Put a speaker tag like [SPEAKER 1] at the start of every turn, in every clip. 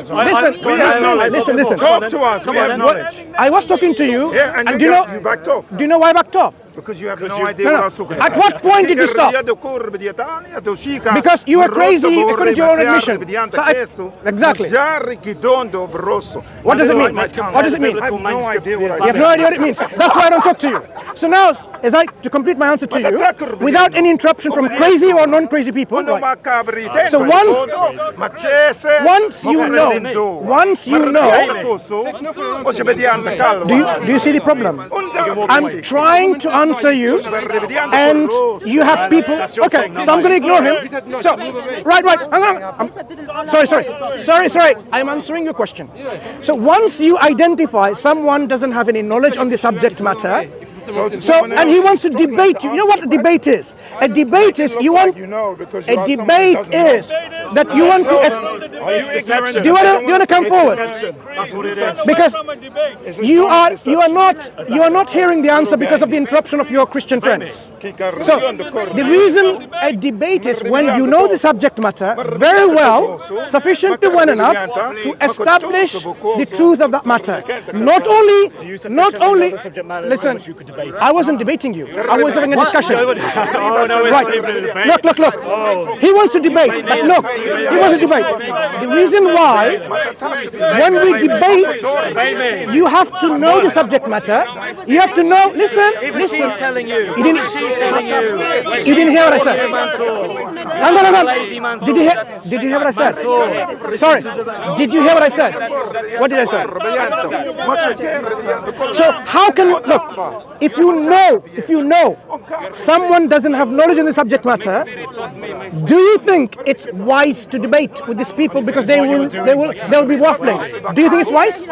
[SPEAKER 1] Listen.
[SPEAKER 2] Talk to us. We have knowledge.
[SPEAKER 1] I was talking to you,
[SPEAKER 2] Yeah, and
[SPEAKER 1] do
[SPEAKER 2] you backed off.
[SPEAKER 1] Do you know why I backed off?
[SPEAKER 2] Because you have no idea what I was talking about.
[SPEAKER 1] At what point did you stop? Because you were crazy according to your own admission. Exactly. What does it mean? What does it mean?
[SPEAKER 2] I have no idea what
[SPEAKER 1] You have no idea what it means. That's why I don't talk to you. So now, to complete my answer to you, without any interruption from crazy or non-crazy people, right? So once you know, do you see the problem? I'm trying to answer you, and you have people. Okay, so I'm going to ignore him. So, right. Sorry. I'm answering your question. So once you identify someone doesn't have any knowledge on the subject matter, and he wants to debate you. You know what a debate is? A debate is that you want to. Do you want to come forward? Because you are not hearing the answer because of the interruption of your Christian friends. So the reason a debate is when you know the subject matter very well, sufficiently well enough to establish the truth of that matter. Not only. Listen. I wasn't debating you. I was having a discussion. Right. Look. He wants to debate, but look, he wants to debate. The reason why, when we debate, you have to know the subject matter. You have to know. Listen.
[SPEAKER 3] She's telling you.
[SPEAKER 1] You didn't hear what I said. No. Did you hear what I said? Sorry. Did you hear what I said? What did I say? So how can look? If you know someone doesn't have knowledge in the subject matter, do you think it's wise to debate with these people because they will be waffling? Do you think it's wise?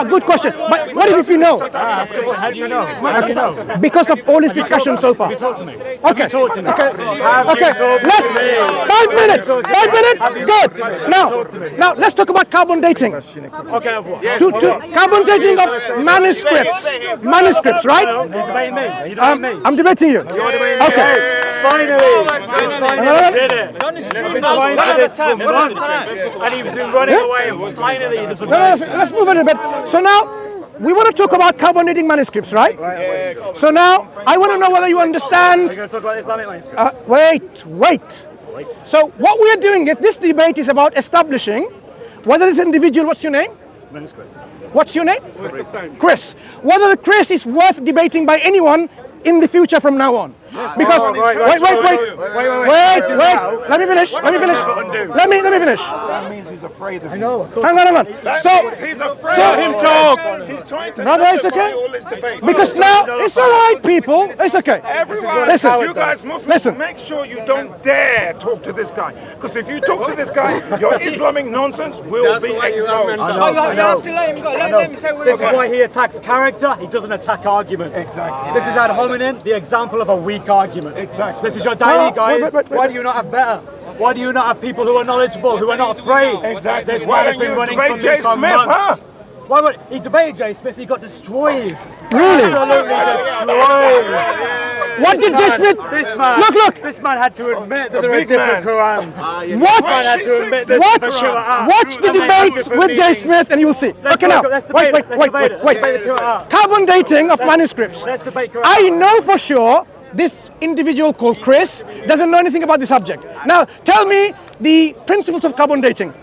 [SPEAKER 1] Good question. But what if you know?
[SPEAKER 3] How do you know? How do you know?
[SPEAKER 1] Because of all this discussion so far.
[SPEAKER 3] Talk to me.
[SPEAKER 1] Okay.
[SPEAKER 3] Talk to me.
[SPEAKER 1] Okay. Let's 5 minutes. 5 minutes. Good. Now let's talk about carbon dating.
[SPEAKER 3] Okay.
[SPEAKER 1] Carbon dating of manuscripts, right?
[SPEAKER 3] You're debating me. Are you debating me?
[SPEAKER 1] I'm debating you.
[SPEAKER 3] You're debating me.
[SPEAKER 1] Okay.
[SPEAKER 3] Finally did it. I've been trying for this for months, and he was running away. And finally, he doesn't.
[SPEAKER 1] Let's move on a bit. So now we want to talk about carbon dating manuscripts, right? So now I want to know whether you understand.
[SPEAKER 3] We're going to talk about Islamic manuscripts.
[SPEAKER 1] Wait. So what we are doing is this debate is about establishing whether this individual. What's your name?
[SPEAKER 3] Manuscripts.
[SPEAKER 1] What's your name? Chris. Whether Chris is worth debating by anyone in the future from now on. Because wait. Let me finish. Let me finish.
[SPEAKER 2] That means he's afraid of you.
[SPEAKER 1] I know. Hang on. So
[SPEAKER 2] he's afraid of him talk. He's trying to
[SPEAKER 1] it's okay.
[SPEAKER 2] all this debate.
[SPEAKER 1] Because now it's all right, people. It's okay.
[SPEAKER 2] Everyone,
[SPEAKER 1] listen.
[SPEAKER 2] You guys Muslims, make sure you don't dare talk to this guy. Because if you talk to this guy, your Islamic nonsense will be exposed.
[SPEAKER 3] I know. This is why he attacks character. He doesn't attack argument.
[SPEAKER 2] Exactly.
[SPEAKER 3] This is ad hominem, the example of a weak argument.
[SPEAKER 2] Exactly.
[SPEAKER 3] This is your daily, guys. Why do you not have better? Why do you not have people who are knowledgeable, who are not afraid?
[SPEAKER 2] Exactly.
[SPEAKER 3] This man has been running from
[SPEAKER 2] Jay
[SPEAKER 3] me for
[SPEAKER 2] Smith,
[SPEAKER 3] months. Why would he debated Jay Smith? He got destroyed.
[SPEAKER 1] Really?
[SPEAKER 3] Absolutely destroyed.
[SPEAKER 1] What did Jay Smith? Look.
[SPEAKER 3] This man had to admit that there are different Qurans.
[SPEAKER 1] Watch the debates with Jay Smith, and you'll see. Okay, now. Wait. Carbon dating of manuscripts.
[SPEAKER 3] Let's debate Quran.
[SPEAKER 1] I know for sure this individual called Chris doesn't know anything about the subject. Now, tell me the principles of carbon dating.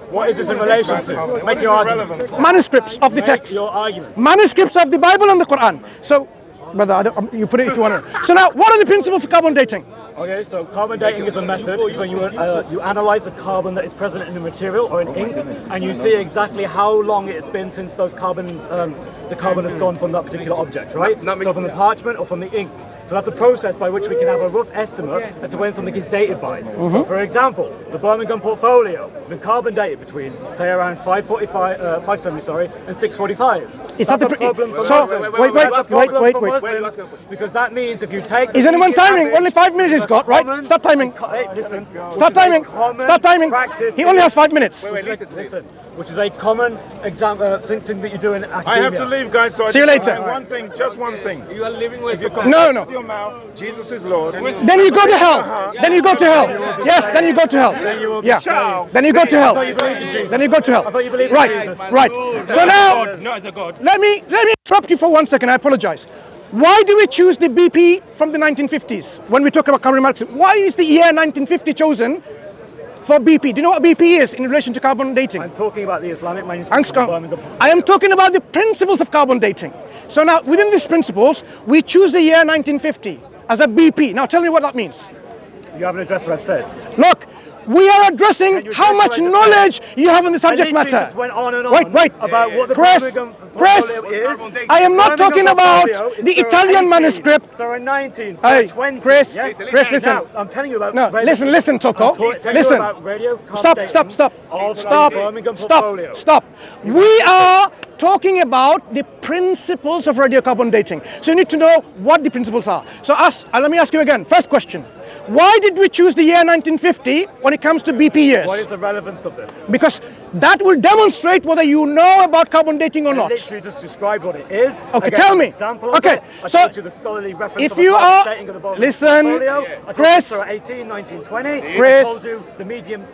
[SPEAKER 3] What is this in relation to? Make your argument.
[SPEAKER 1] Manuscripts of the text.
[SPEAKER 3] Your argument.
[SPEAKER 1] Manuscripts of the Bible and the Quran. So, brother, you put it if you want to. So now, what are the principles of carbon dating?
[SPEAKER 3] Okay, so carbon dating is a method. It's when you analyze the carbon that is present in the material or in ink, and you see exactly how long it's been since those carbons, the carbon has gone from that particular object, right? So from the parchment or from the ink. So that's a process by which we can have a rough estimate as to when something is dated by. So for example, the Birmingham portfolio has been carbon dated between, say, around 570, and 645.
[SPEAKER 1] Is that the
[SPEAKER 3] problem?
[SPEAKER 1] So wait.
[SPEAKER 3] Because that means if you take.
[SPEAKER 1] Is anyone timing? Only 5 minutes he's got, right? Start timing.
[SPEAKER 3] Listen.
[SPEAKER 1] Start timing. He only has 5 minutes.
[SPEAKER 3] Listen. Which is a common example, thing that you do in academia.
[SPEAKER 2] I have to leave, guys. So
[SPEAKER 1] see you later.
[SPEAKER 2] Just one thing.
[SPEAKER 3] You are living with your
[SPEAKER 1] No.
[SPEAKER 2] with your mouth, Jesus is Lord.
[SPEAKER 1] Then you go to hell. Then you go to hell. Yes, then you go to hell. Yeah. Then you go to hell. Then you go to hell. Right, right. So now, let me interrupt you for 1 second. I apologize. Why do we choose the BP from the 1950s when we talk about carbon marxism? Why is the year 1950 chosen for BP? Do you know what BP is in relation to carbon dating?
[SPEAKER 3] I'm talking about the Islamic Manuscript.
[SPEAKER 1] I am talking about the principles of carbon dating. So now, within these principles, we choose the year 1950 as a BP. Now tell me what that means.
[SPEAKER 3] You haven't addressed what I've said.
[SPEAKER 1] Look, we are addressing how much knowledge you have on the subject matter.
[SPEAKER 3] Just went on and on
[SPEAKER 1] wait.
[SPEAKER 3] About what the
[SPEAKER 1] Chris,
[SPEAKER 3] is.
[SPEAKER 1] I am not talking about the Italian manuscript.
[SPEAKER 3] So in 19, so 20.
[SPEAKER 1] Chris,
[SPEAKER 3] yes.
[SPEAKER 1] Chris, listen.
[SPEAKER 3] Now, I'm telling you about.
[SPEAKER 1] No, listen, Toko. Listen. Stop. We are talking about the principles of radiocarbon dating. So you need to know what the principles are. So let me ask you again. First question. Why did we choose the year 1950 when it comes to BP years?
[SPEAKER 3] What is the relevance of this?
[SPEAKER 1] Because that will demonstrate whether you know about carbon dating or not.
[SPEAKER 3] I literally just described what it is.
[SPEAKER 1] Okay, tell me.
[SPEAKER 3] Okay, so I told you the scholarly reference
[SPEAKER 1] if
[SPEAKER 3] of
[SPEAKER 1] you are,
[SPEAKER 3] dating of the bottom
[SPEAKER 1] listen,
[SPEAKER 3] portfolio. I
[SPEAKER 1] Chris,
[SPEAKER 3] told you 18, 19, 20.
[SPEAKER 1] Chris,
[SPEAKER 3] I told you the medium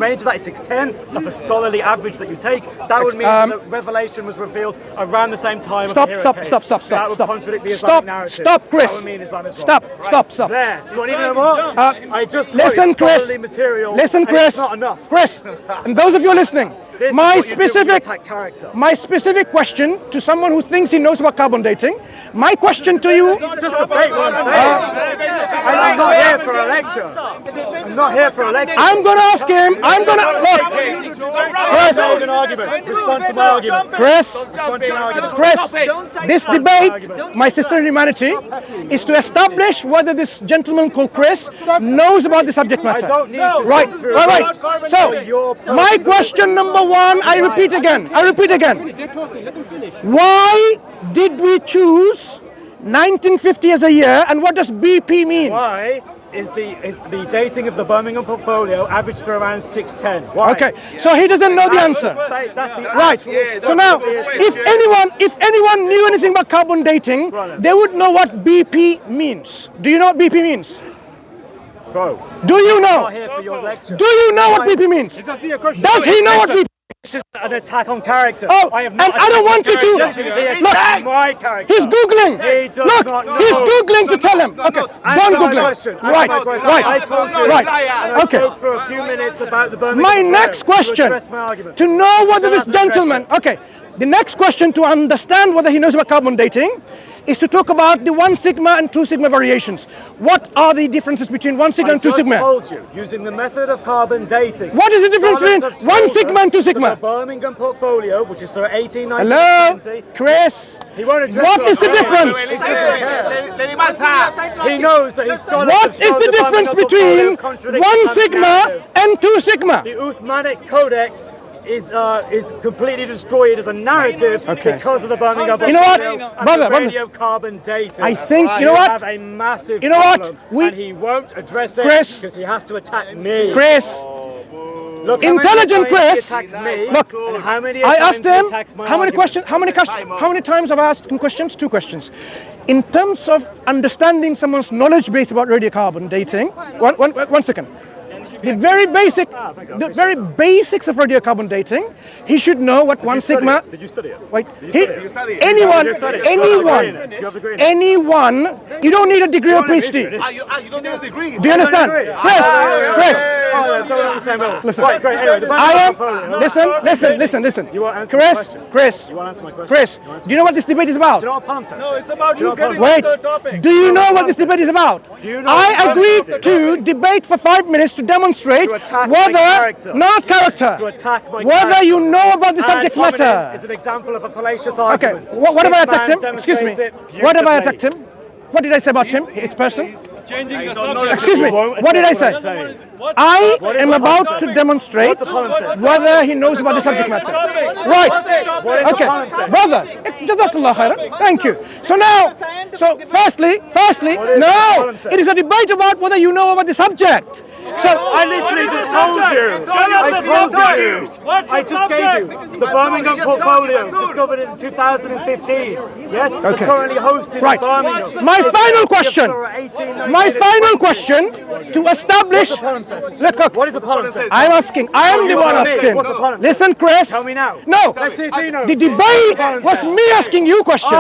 [SPEAKER 3] range of that is 610. That's a scholarly average that you take. That would mean that Revelation was revealed around the same time.
[SPEAKER 1] Stop.
[SPEAKER 3] That would contradict the Islamic narrative.
[SPEAKER 1] Stop, Chris.
[SPEAKER 3] That would mean Islam is wrong.
[SPEAKER 1] Stop.
[SPEAKER 3] There. Do you want to know more? I just
[SPEAKER 1] listen, Chris.
[SPEAKER 3] Material.
[SPEAKER 1] Listen, Chris.
[SPEAKER 3] It's not enough.
[SPEAKER 1] Chris, and those of you listening, my specific question to someone who thinks he knows about carbon dating, my question to you.
[SPEAKER 3] Just debate what I'm saying. I'm not here for a lecture. I'm not here for a lecture.
[SPEAKER 1] I'm going to ask him. I'm going to look.
[SPEAKER 3] Chris, respond to my argument.
[SPEAKER 1] Chris, this debate, my sister in humanity, is to establish whether this gentleman called Chris knows about the subject matter.
[SPEAKER 3] I don't need to.
[SPEAKER 1] Right. So, my question number one, I repeat again. Why did we choose 1950 as a year, and what does BP mean?
[SPEAKER 3] Why is the dating of the Birmingham portfolio averaged to around 610? Why?
[SPEAKER 1] Okay, so he doesn't know the answer. Right. So now, if anyone knew anything about carbon dating, they would know what BP means. Do you know what BP means?
[SPEAKER 3] Bro.
[SPEAKER 1] Do you know?
[SPEAKER 3] I'm not here for your lecture.
[SPEAKER 1] Do you know what BP means? Does he know what BP means?
[SPEAKER 3] This is an attack on character.
[SPEAKER 1] Oh, I don't want you to. Look,
[SPEAKER 3] my character.
[SPEAKER 1] He's Googling.
[SPEAKER 3] He does not know.
[SPEAKER 1] He's Googling to tell him. Okay, don't Google. Right.
[SPEAKER 3] I told you.
[SPEAKER 1] Right.
[SPEAKER 3] I spoke for a few minutes about the Birmingham.
[SPEAKER 1] My next question, to know whether this gentleman, the next question to understand whether he knows about carbon dating is to talk about the 1 sigma and 2 sigma variations. What are the differences between 1 sigma and 2 sigma?
[SPEAKER 3] I just told you, using the method of carbon dating.
[SPEAKER 1] What is the difference between 1 sigma and 2 sigma?
[SPEAKER 3] The Birmingham portfolio, which is 18, 19,
[SPEAKER 1] Hello,
[SPEAKER 3] 20.
[SPEAKER 1] Chris.
[SPEAKER 3] He won't address
[SPEAKER 1] what is the difference?
[SPEAKER 3] He knows that he's scholar.
[SPEAKER 1] What is the difference between 1 sigma and 2 sigma?
[SPEAKER 3] The Uthmanic Codex is completely destroyed as a narrative because of the Birmingham.
[SPEAKER 1] You know what, brother,
[SPEAKER 3] radiocarbon dating.
[SPEAKER 1] I think you know what.
[SPEAKER 3] Have a massive.
[SPEAKER 1] You know what?
[SPEAKER 3] And he won't address it
[SPEAKER 1] because
[SPEAKER 3] he has to attack me.
[SPEAKER 1] Chris.
[SPEAKER 3] Look,
[SPEAKER 1] intelligent Chris.
[SPEAKER 3] Look,
[SPEAKER 1] I asked him how many questions. How many times have I asked him questions? 2 questions. In terms of understanding someone's knowledge base about radiocarbon dating. One second. The very basics of radiocarbon dating, he should know what 1 sigma.
[SPEAKER 3] Did you study it?
[SPEAKER 1] Wait, anyone. You don't need a degree or PhD.
[SPEAKER 2] You don't need a degree.
[SPEAKER 1] Do you understand, Chris? Listen. Listen.
[SPEAKER 3] You won't answer my question.
[SPEAKER 1] Chris.
[SPEAKER 3] You won't answer my question.
[SPEAKER 1] Chris. Do you know what this debate is about?
[SPEAKER 3] Do you know what Palm says?
[SPEAKER 4] No, it's about you getting
[SPEAKER 1] Wait.
[SPEAKER 4] into the topic.
[SPEAKER 1] Do you know what this debate is about?
[SPEAKER 3] Do you know
[SPEAKER 1] I agreed to debate for 5 minutes to demonstrate whether not character,
[SPEAKER 3] to attack my
[SPEAKER 1] whether
[SPEAKER 3] character.
[SPEAKER 1] you know about the subject matter.
[SPEAKER 3] Is an example of a fallacious argument.
[SPEAKER 1] Okay, what have I attacked him? Excuse me. What have I attacked him? What did I say about him? His person?
[SPEAKER 4] Changing the subject.
[SPEAKER 1] Excuse me. What did I say? I am about to demonstrate whether he knows about the subject matter. Right. Okay. Brother, Jazak Allah Khair. Thank you. So now, So firstly, no, it is a debate about whether you know about the subject. So
[SPEAKER 3] I literally just told you. I just gave you the Birmingham portfolio discovered in 2015. Yes, it's currently hosted in Birmingham.
[SPEAKER 1] My final question to establish. Look,
[SPEAKER 3] What is a palimpsest?
[SPEAKER 1] I'm asking. I am the one asking.
[SPEAKER 3] What's a palimpsest?
[SPEAKER 1] Listen, Chris.
[SPEAKER 3] Tell me now.
[SPEAKER 1] No.
[SPEAKER 3] Let's see if he knows.
[SPEAKER 1] The debate was me asking you questions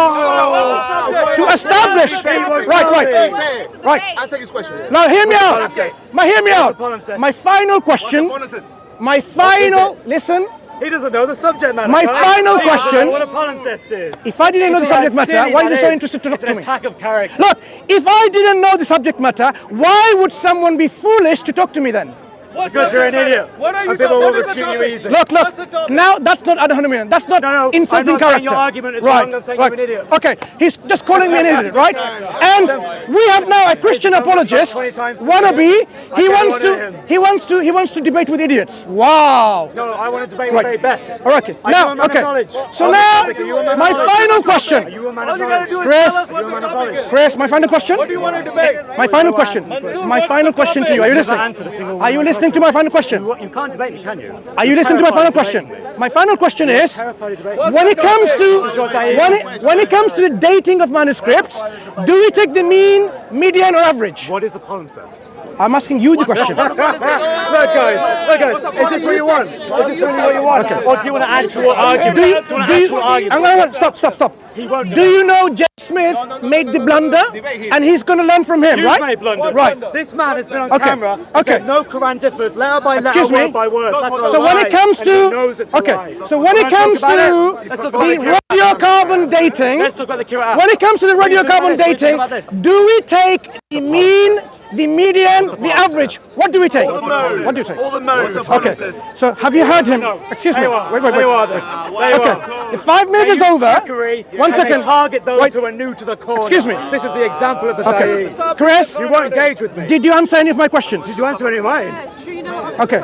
[SPEAKER 1] to establish. Right.
[SPEAKER 5] I'll take his question.
[SPEAKER 1] Now hear me out. Hear me out. My final question. Listen.
[SPEAKER 3] He doesn't know the subject matter.
[SPEAKER 1] My final question.
[SPEAKER 3] What a palimpsest is.
[SPEAKER 1] If I didn't know the subject matter, why are you so interested to talk to me?
[SPEAKER 3] It's an attack of character.
[SPEAKER 1] Look, if I didn't know the subject matter, why would someone be foolish to talk to me then?
[SPEAKER 3] Because you're an idiot.
[SPEAKER 4] What are you
[SPEAKER 3] people will
[SPEAKER 4] talking
[SPEAKER 3] rescue you easy.
[SPEAKER 1] Look. Now that's not ad hominem. That's not insulting
[SPEAKER 3] I'm not
[SPEAKER 1] character.
[SPEAKER 3] saying your argument is wrong. I'm saying you're an idiot.
[SPEAKER 1] Okay, he's just calling me an idiot, right? And we have now a Christian apologist wannabe. He wants to debate with idiots. Wow.
[SPEAKER 3] No, I want to debate with the very best.
[SPEAKER 1] All right. Okay.
[SPEAKER 3] Are you a man of knowledge?
[SPEAKER 1] So now, my final question.
[SPEAKER 3] Are you a man
[SPEAKER 4] All
[SPEAKER 3] of
[SPEAKER 4] you gotta
[SPEAKER 3] knowledge?
[SPEAKER 4] do is
[SPEAKER 1] Chris.
[SPEAKER 4] tell us what the topic is.
[SPEAKER 1] Chris, my final question.
[SPEAKER 4] What do you want to debate?
[SPEAKER 1] My final question. My final question to you. Are you listening? Are you listening to my final question?
[SPEAKER 3] You can't debate me, can you?
[SPEAKER 1] Are you listening to my final question? My final question is, when it comes to the dating of manuscripts, do we take the mean, median, or average?
[SPEAKER 3] What is a palimpsest?
[SPEAKER 1] I'm asking you the question.
[SPEAKER 3] Look, guys, is this what you want? Is this really what you want? Okay. Or do you want an actual argument?
[SPEAKER 1] Stop. Do you know J. Smith made the blunder, and he's going to learn from him, right?
[SPEAKER 3] Made blunder.
[SPEAKER 1] Right.
[SPEAKER 3] This man has been on camera.
[SPEAKER 1] Okay.
[SPEAKER 3] Said no Quran differs letter by letter,
[SPEAKER 1] Excuse me?
[SPEAKER 3] word by word. That's a
[SPEAKER 1] So when
[SPEAKER 3] lie,
[SPEAKER 1] it comes
[SPEAKER 3] and he
[SPEAKER 1] to
[SPEAKER 3] knows it's a lie.
[SPEAKER 1] so when it comes to
[SPEAKER 3] Let's talk about
[SPEAKER 1] the radiocarbon dating,
[SPEAKER 3] Let's talk about the Qur'an.
[SPEAKER 1] when it comes to the radiocarbon dating, do we take the mean, the median, the average? What do we take? What do you take?
[SPEAKER 5] All the modes of
[SPEAKER 1] Okay. So have you heard him? Excuse me. Wait. Okay. The 5 minutes is over. 1 second.
[SPEAKER 3] Target those who are new to the cause.
[SPEAKER 1] Excuse me.
[SPEAKER 3] This is the example of the
[SPEAKER 1] Okay.
[SPEAKER 3] day.
[SPEAKER 1] Chris,
[SPEAKER 3] You won't engage with me.
[SPEAKER 1] did you answer any of my questions?
[SPEAKER 3] Did you answer any of mine?
[SPEAKER 1] Okay.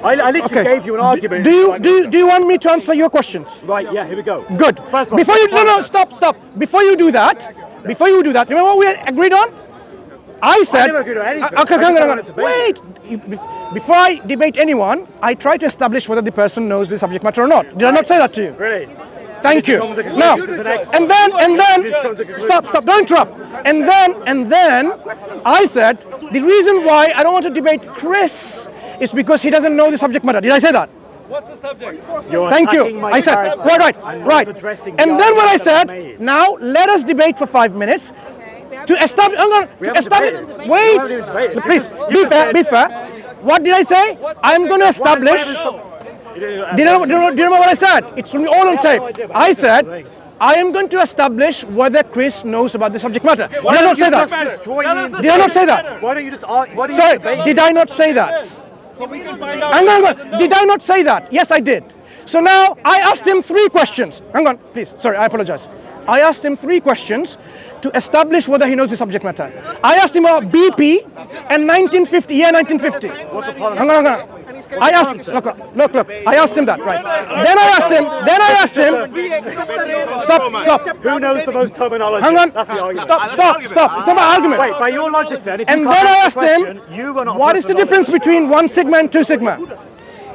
[SPEAKER 3] I literally gave you an argument.
[SPEAKER 1] Do you want me to answer your questions?
[SPEAKER 3] Right, yeah, here we go.
[SPEAKER 1] Good.
[SPEAKER 3] First one.
[SPEAKER 1] Before you stop. Before you do that, remember what we agreed on? I said.
[SPEAKER 3] I never agreed on anything.
[SPEAKER 1] Okay,
[SPEAKER 3] I just wanted to debate.
[SPEAKER 1] wait. Before I debate anyone, I try to establish whether the person knows the subject matter or not. Did I not say that to you?
[SPEAKER 3] Really?
[SPEAKER 1] Thank you. Now, and then, stop, don't interrupt. And then, I said, the reason why I don't want to debate Chris is because he doesn't know the subject matter. Did I say that?
[SPEAKER 4] What's the subject?
[SPEAKER 1] Thank you. I said, right. And then what I said, now let us debate for 5 minutes to establish, wait, please, be fair. What did I say? I'm going to establish. Do you know what I said? It's all on tape. I said, I am going to establish whether Chris knows about the subject matter. Did I not say that? Did I not say that?
[SPEAKER 3] Why don't you just argue?
[SPEAKER 1] Sorry, did I not say that? Hang on. Did I not say that? Yes, I did. So now I asked him 3 questions. Hang on, please. Sorry, I apologize. I asked him 3 questions to establish whether he knows the subject matter. I asked him about BP and 1950, year 1950.
[SPEAKER 3] What's a palimpsest?
[SPEAKER 1] Hang on. I asked him, look, I asked him that, right. Then I asked him, stop.
[SPEAKER 3] Who knows the most terminology?
[SPEAKER 1] Hang on,
[SPEAKER 3] That's the argument.
[SPEAKER 1] stop. It's not my argument.
[SPEAKER 3] Wait, by your logic then, if
[SPEAKER 1] And
[SPEAKER 3] you
[SPEAKER 1] then
[SPEAKER 3] can't
[SPEAKER 1] I
[SPEAKER 3] answer
[SPEAKER 1] asked
[SPEAKER 3] the
[SPEAKER 1] him,
[SPEAKER 3] question, you are not
[SPEAKER 1] what is the difference between 1 sigma and 2 sigma?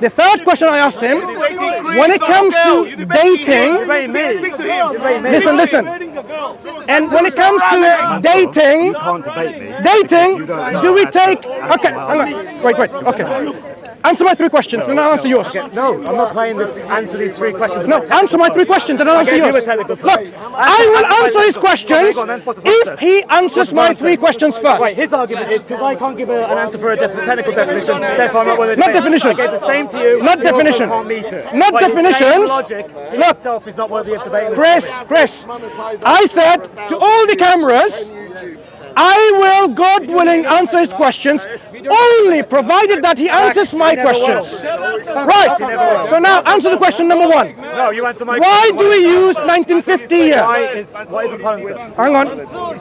[SPEAKER 1] The third question I asked him, when it comes to dating, listen, and when it comes to dating, do we take, okay, hang on, wait, okay. Answer my 3 questions and I'll answer yours.
[SPEAKER 3] No, I'm not playing this. Answer these 3 questions.
[SPEAKER 1] No, answer my 3 questions and I'll answer yours. Look, I will answer his questions if he answers my 3 questions first.
[SPEAKER 3] Right, his argument is because I can't give an answer for a technical definition, therefore I'm not willing to
[SPEAKER 1] Not definition.
[SPEAKER 3] I gave the same to you.
[SPEAKER 1] Not definition.
[SPEAKER 3] Can't meet it.
[SPEAKER 1] Not definitions.
[SPEAKER 3] Logic in itself is not worthy of debate.
[SPEAKER 1] Chris, I said to all the cameras, I will, God willing, answer his questions only provided that he answers my questions. Right. So now answer the question number one.
[SPEAKER 3] No, you answer my
[SPEAKER 1] Why
[SPEAKER 3] question.
[SPEAKER 1] do we use 1950 here?
[SPEAKER 3] What is a palimpsest?
[SPEAKER 1] Hang on.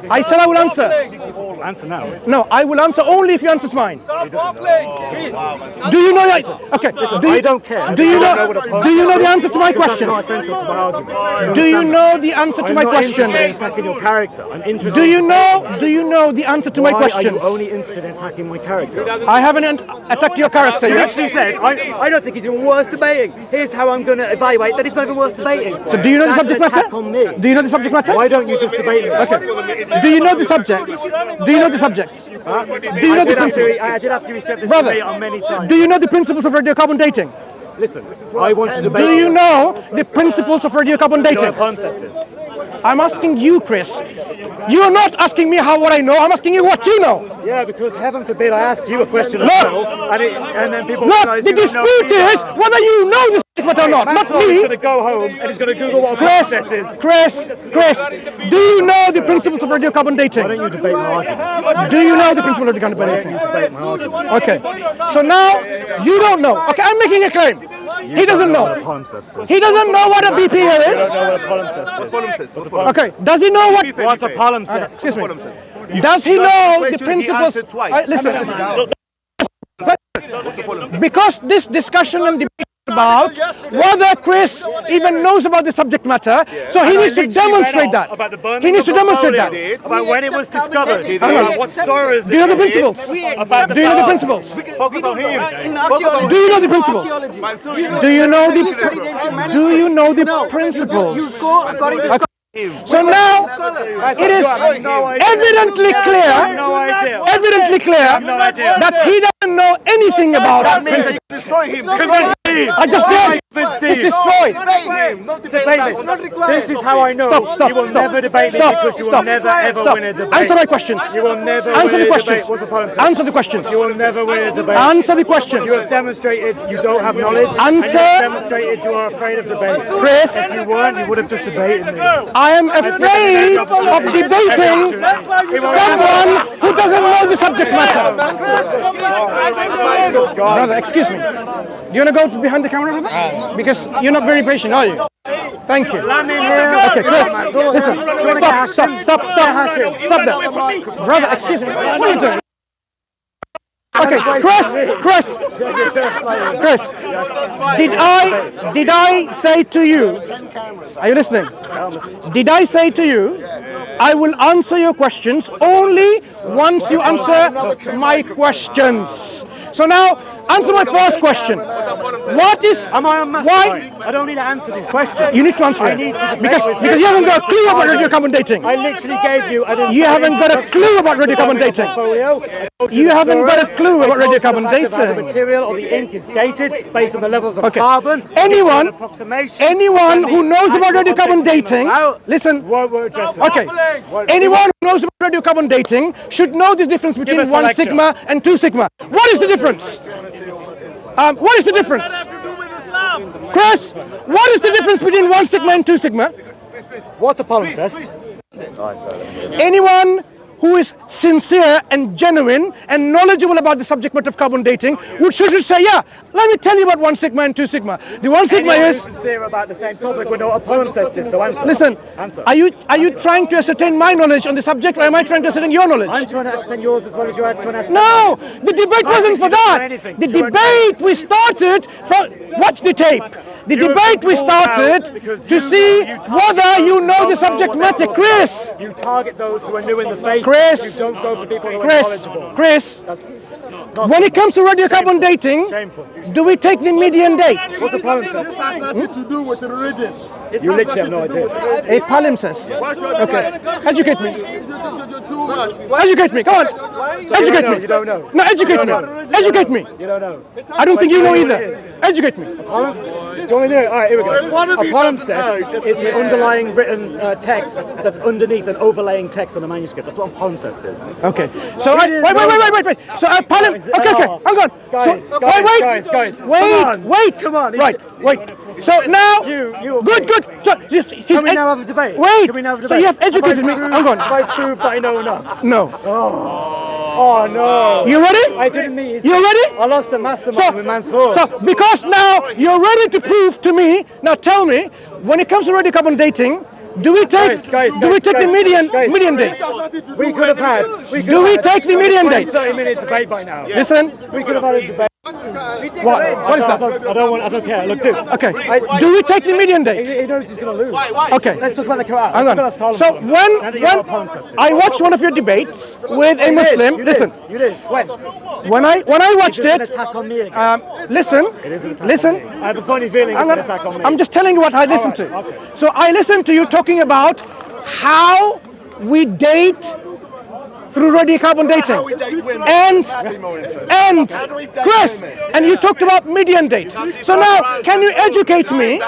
[SPEAKER 1] I said I will answer.
[SPEAKER 3] Answer now.
[SPEAKER 1] No, I will answer only if you answer mine.
[SPEAKER 4] Stop waffling.
[SPEAKER 1] Do you know that? Okay.
[SPEAKER 3] I don't care.
[SPEAKER 1] Do you know the answer to my questions?
[SPEAKER 3] It's not essential to my argument.
[SPEAKER 1] Do you know the answer to my
[SPEAKER 3] I'm not interested in
[SPEAKER 1] questions?
[SPEAKER 3] attacking your character. I'm interested.
[SPEAKER 1] Do you know the answer to my
[SPEAKER 3] Why
[SPEAKER 1] questions?
[SPEAKER 3] are you only interested in attacking my character?
[SPEAKER 1] I haven't attacked your character
[SPEAKER 3] You
[SPEAKER 1] yet.
[SPEAKER 3] actually said, I don't think he's even worth debating. Here's how I'm going to evaluate that he's not even worth debating.
[SPEAKER 1] So do you know the
[SPEAKER 3] That's
[SPEAKER 1] subject
[SPEAKER 3] an attack
[SPEAKER 1] matter?
[SPEAKER 3] on me.
[SPEAKER 1] Do you know the subject matter?
[SPEAKER 3] Why don't you just debate me?
[SPEAKER 1] Okay. Do you know the subject? Do you know the subject? Do you know the principles?
[SPEAKER 3] I did have to reset this
[SPEAKER 1] Brother,
[SPEAKER 3] debate on many times.
[SPEAKER 1] do you know the principles of radiocarbon dating?
[SPEAKER 3] Listen, I want to debate.
[SPEAKER 1] Do you know the principles of radiocarbon
[SPEAKER 3] You know
[SPEAKER 1] dating?
[SPEAKER 3] what palimpsest is?
[SPEAKER 1] I'm asking you, Chris. You're not asking me what I know. I'm asking you what you know.
[SPEAKER 3] Yeah, because heaven forbid I ask you a question as
[SPEAKER 1] Look.
[SPEAKER 3] well, and then people
[SPEAKER 1] Look,
[SPEAKER 3] realise
[SPEAKER 1] the
[SPEAKER 3] you don't know
[SPEAKER 1] dispute
[SPEAKER 3] either.
[SPEAKER 1] is whether you know the subject matter or not, not
[SPEAKER 3] Mansur is
[SPEAKER 1] me.
[SPEAKER 3] going to go home and he's going to Google what a palimpsest is.
[SPEAKER 1] Chris, do you know the principles of radiocarbon dating?
[SPEAKER 3] Why don't you debate my argument?
[SPEAKER 1] Do you know the principle of radiocarbon dating?
[SPEAKER 3] Debate my argument.
[SPEAKER 1] Okay, so now you don't know. Okay, I'm making a claim. He doesn't
[SPEAKER 3] What a
[SPEAKER 1] know.
[SPEAKER 3] palimpsest is.
[SPEAKER 1] He doesn't know what a BPA
[SPEAKER 3] I don't
[SPEAKER 1] is.
[SPEAKER 3] know what a palimpsest is.
[SPEAKER 1] Okay, does he know what?
[SPEAKER 3] What's a palimpsest?
[SPEAKER 1] Excuse me. Does he know the principles? Listen. Because this discussion and debate is about whether Chris even knows about the subject matter, so he needs to demonstrate that. He needs to demonstrate that.
[SPEAKER 3] About when it was discovered.
[SPEAKER 1] Hang on.
[SPEAKER 3] About what sorrows
[SPEAKER 1] Do you know the principles?
[SPEAKER 3] About the
[SPEAKER 1] Do you know the principles?
[SPEAKER 5] Focus on him.
[SPEAKER 1] Do you know the principles? Do you know the principles? So now it is evidently clear that he doesn't know anything about
[SPEAKER 5] That means that you destroy him.
[SPEAKER 1] I just did. It's destroyed.
[SPEAKER 3] This is how I know you will never debate me because you will never ever win a debate.
[SPEAKER 1] Answer my questions.
[SPEAKER 3] You will never
[SPEAKER 1] Answer
[SPEAKER 3] win
[SPEAKER 1] the
[SPEAKER 3] a
[SPEAKER 1] questions.
[SPEAKER 3] debate. What's the palimpsest?
[SPEAKER 1] Answer the questions.
[SPEAKER 3] You will never win a debate.
[SPEAKER 1] Answer the questions.
[SPEAKER 3] You have demonstrated you don't have knowledge.
[SPEAKER 1] Answer.
[SPEAKER 3] And you have demonstrated you are afraid of debate.
[SPEAKER 1] Chris.
[SPEAKER 3] If you weren't, you would have just debated me.
[SPEAKER 1] I am afraid of debating someone who doesn't know the subject matter. Brother, excuse me. Do you want to go behind the camera, brother? Because you're not very patient, are you? Thank you. Okay, Chris, listen. Stop that. Brother, excuse me. What are you doing? Okay, Chris, did I say to you, are you listening? Did I say to you, I will answer your questions only once you answer my questions? So now, answer my first question. What is,
[SPEAKER 3] Am I on mass
[SPEAKER 1] why?
[SPEAKER 3] I don't need to answer these questions.
[SPEAKER 1] You need to answer
[SPEAKER 3] I
[SPEAKER 1] it.
[SPEAKER 3] need to
[SPEAKER 1] Because you haven't got a clue about radiocarbon dating.
[SPEAKER 3] I literally gave you an
[SPEAKER 1] You haven't got a clue about radiocarbon dating. You haven't got a clue about radiocarbon
[SPEAKER 3] The
[SPEAKER 1] dating.
[SPEAKER 3] material or the ink is dated based on the levels of
[SPEAKER 1] Okay.
[SPEAKER 3] carbon.
[SPEAKER 1] Anyone who knows about
[SPEAKER 3] actual
[SPEAKER 1] radiocarbon dating,
[SPEAKER 3] Well,
[SPEAKER 1] listen.
[SPEAKER 3] we're addressing.
[SPEAKER 1] Okay. Anyone who knows about radiocarbon dating should know the difference between
[SPEAKER 3] us a
[SPEAKER 1] 1
[SPEAKER 3] lecture.
[SPEAKER 1] sigma and 2 sigma. What is the difference? What is the difference? Chris, what is the difference between 1 sigma and 2 sigma?
[SPEAKER 3] What's a palimpsest?
[SPEAKER 1] Anyone who is sincere and genuine and knowledgeable about the subject matter of carbon dating should say, yeah, let me tell you about 1 sigma and 2 sigma. The 1 sigma
[SPEAKER 3] Anyone
[SPEAKER 1] is,
[SPEAKER 3] who's sincere about the same topic would know what a palimpsest is, so answer.
[SPEAKER 1] listen,
[SPEAKER 3] Answer.
[SPEAKER 1] are you trying to ascertain my knowledge on the subject, or am I trying to ascertain your knowledge?
[SPEAKER 3] I'm trying to ascertain yours as well as you're trying to ascertain
[SPEAKER 1] No, the debate wasn't for
[SPEAKER 3] you don't know
[SPEAKER 1] that.
[SPEAKER 3] anything.
[SPEAKER 1] The
[SPEAKER 3] You don't
[SPEAKER 1] debate we started from, watch the tape. The
[SPEAKER 3] You have
[SPEAKER 1] debate
[SPEAKER 3] been
[SPEAKER 1] we
[SPEAKER 3] called out
[SPEAKER 1] started
[SPEAKER 3] because
[SPEAKER 1] to
[SPEAKER 3] you
[SPEAKER 1] see
[SPEAKER 3] target
[SPEAKER 1] whether
[SPEAKER 3] those
[SPEAKER 1] you
[SPEAKER 3] who
[SPEAKER 1] know
[SPEAKER 3] don't
[SPEAKER 1] the subject
[SPEAKER 3] what
[SPEAKER 1] matter,
[SPEAKER 3] they're
[SPEAKER 1] Chris.
[SPEAKER 3] You target those who are new in the faith.
[SPEAKER 1] Chris.
[SPEAKER 3] You don't go for people who are knowledgeable.
[SPEAKER 1] Chris,
[SPEAKER 3] That's not
[SPEAKER 1] when it comes to radiocarbon dating,
[SPEAKER 3] shameful.
[SPEAKER 1] do we take the median date?
[SPEAKER 3] What's a palimpsest?
[SPEAKER 5] Nothing to do with the religion.
[SPEAKER 3] You literally have no idea.
[SPEAKER 1] A palimpsest. Okay, educate me.
[SPEAKER 5] Too much.
[SPEAKER 1] Educate me, come on. Educate me.
[SPEAKER 3] You don't know.
[SPEAKER 1] No, educate me. Educate me.
[SPEAKER 3] You don't know.
[SPEAKER 1] I don't think you know
[SPEAKER 3] What
[SPEAKER 1] either.
[SPEAKER 3] it is.
[SPEAKER 1] Educate me.
[SPEAKER 3] you want me to do it? All right, here we go.
[SPEAKER 5] One of
[SPEAKER 3] A
[SPEAKER 5] you doesn't know,
[SPEAKER 3] palimpsest
[SPEAKER 5] just-
[SPEAKER 3] is the underlying written text that's underneath an overlaying text on a manuscript. That's what a palimpsest is.
[SPEAKER 1] Okay. So wait. So a okay, hang on.
[SPEAKER 3] Guys,
[SPEAKER 1] So
[SPEAKER 3] guys, come on.
[SPEAKER 1] Wait. So now,
[SPEAKER 3] You
[SPEAKER 1] good. So,
[SPEAKER 3] Can we now have a debate?
[SPEAKER 1] Wait.
[SPEAKER 3] Can we now have a debate?
[SPEAKER 1] So you have educated me. Hang on.
[SPEAKER 3] Have I proved that I know enough?
[SPEAKER 1] No.
[SPEAKER 3] Oh no.
[SPEAKER 1] You ready?
[SPEAKER 3] I didn't mean.
[SPEAKER 1] You ready?
[SPEAKER 3] I lost a mastermind with Mansur.
[SPEAKER 1] So because now you're ready to prove to me. Now tell me, when it comes to radiocarbon dating, do we take the median date?
[SPEAKER 3] We could have had.
[SPEAKER 1] Do we take the median date?
[SPEAKER 3] 30-minute debate by now.
[SPEAKER 1] Listen.
[SPEAKER 3] We could have had a debate.
[SPEAKER 1] What is that?
[SPEAKER 3] I don't care. Look, dude.
[SPEAKER 1] Okay. Do we take the median date?
[SPEAKER 3] He knows he's going to lose.
[SPEAKER 1] Okay.
[SPEAKER 3] Let's talk about the Quran.
[SPEAKER 1] Hang on. So when I watched one of your debates with a Muslim, listen.
[SPEAKER 3] You did.
[SPEAKER 1] When I watched
[SPEAKER 3] It's an
[SPEAKER 1] it,
[SPEAKER 3] attack on me again.
[SPEAKER 1] listen.
[SPEAKER 3] It is an attack on me. I have a funny feeling it's an attack on me.
[SPEAKER 1] I'm just telling you what I listened to.
[SPEAKER 3] Okay.
[SPEAKER 1] So I listened to you talking about how we date through radiocarbon dating. And Chris, and you talked about median date. So now, can you educate me?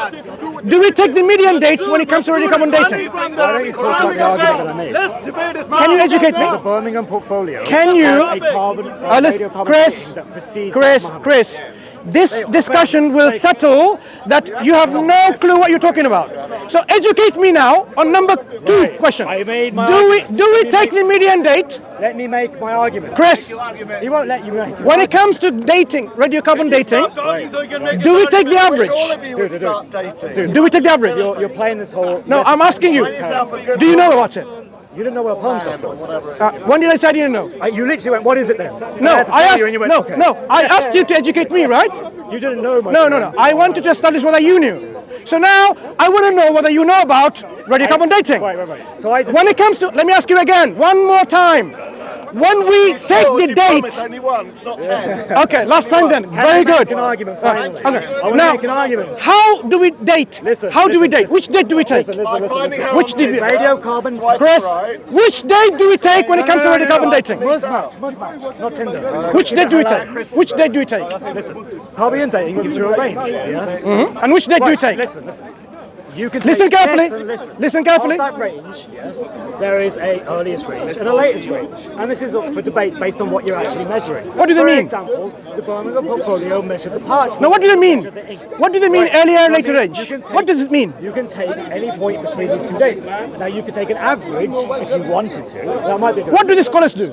[SPEAKER 1] Do we take the median dates when it comes to radiocarbon dating?
[SPEAKER 3] Why don't you talk about the argument that I made?
[SPEAKER 4] Let's debate this.
[SPEAKER 1] Can you educate me?
[SPEAKER 3] The Birmingham portfolio.
[SPEAKER 1] Can you-
[SPEAKER 3] has a carbon,
[SPEAKER 1] Listen,
[SPEAKER 3] radiocarbon
[SPEAKER 1] Chris,
[SPEAKER 3] dating that precedes Muhammad.
[SPEAKER 1] Chris, this discussion will settle that you have no clue what you're talking about. So educate me now on number 2 question.
[SPEAKER 3] I made my
[SPEAKER 1] Do we
[SPEAKER 3] argument.
[SPEAKER 1] take the median date?
[SPEAKER 3] Let me make my argument.
[SPEAKER 1] Chris,
[SPEAKER 3] He won't let you make it.
[SPEAKER 1] when it comes to dating, radiocarbon dating, do we take the average?
[SPEAKER 3] Dude,
[SPEAKER 1] Do we take the average?
[SPEAKER 3] you're playing this whole...
[SPEAKER 1] No, I'm asking you. Do you know about it?
[SPEAKER 3] You didn't know what a palimpsest was.
[SPEAKER 1] When did I say I didn't know?
[SPEAKER 3] You literally went, what is it then?
[SPEAKER 1] No,
[SPEAKER 3] had to
[SPEAKER 1] I
[SPEAKER 3] tell
[SPEAKER 1] asked.
[SPEAKER 3] you and you went,
[SPEAKER 1] No,
[SPEAKER 3] okay.
[SPEAKER 1] no, I asked you to educate me, right?
[SPEAKER 3] You didn't know much.
[SPEAKER 1] No. I wanted to establish whether you knew. So now I want to know whether you know about radiocarbon dating.
[SPEAKER 3] Right. So I just...
[SPEAKER 1] When it comes to, let me ask you again, one more time. When we take the date,
[SPEAKER 5] Only once, not 10.
[SPEAKER 1] okay, last time then, very good.
[SPEAKER 3] Make an argument, finally.
[SPEAKER 1] Okay.
[SPEAKER 3] I want to
[SPEAKER 1] Now,
[SPEAKER 3] make an argument.
[SPEAKER 1] how do we date?
[SPEAKER 3] Listen,
[SPEAKER 1] How do we
[SPEAKER 3] listen,
[SPEAKER 1] date? Which date do we take?
[SPEAKER 3] Listen.
[SPEAKER 1] Which did we?
[SPEAKER 3] Radiocarbon...
[SPEAKER 1] Chris, which date do we take when it comes to radiocarbon dating?
[SPEAKER 3] Must match, not Tinder.
[SPEAKER 1] Which date do we take? Which date do we take?
[SPEAKER 3] Listen, carbon dating gives you a range, yes?
[SPEAKER 1] And which date do we take?
[SPEAKER 3] Listen. You can
[SPEAKER 1] Listen
[SPEAKER 3] take,
[SPEAKER 1] carefully.
[SPEAKER 3] Listen.
[SPEAKER 1] Listen carefully.
[SPEAKER 3] Of that range, yes, there is a earliest range and a latest range, and this is up for debate based on what you're actually measuring.
[SPEAKER 1] What do they mean?
[SPEAKER 3] For example, the Birmingham portfolio measured the parchment.
[SPEAKER 1] Now, what do they mean?
[SPEAKER 3] measured the ink.
[SPEAKER 1] What do they mean,
[SPEAKER 3] Right.
[SPEAKER 1] earlier and
[SPEAKER 3] You
[SPEAKER 1] later
[SPEAKER 3] can-
[SPEAKER 1] range?
[SPEAKER 3] you can take-
[SPEAKER 1] What does it mean?
[SPEAKER 3] You can take any point between these 2 dates. Now, you could take an average if you wanted to. That might be a good.
[SPEAKER 1] What do the scholars do?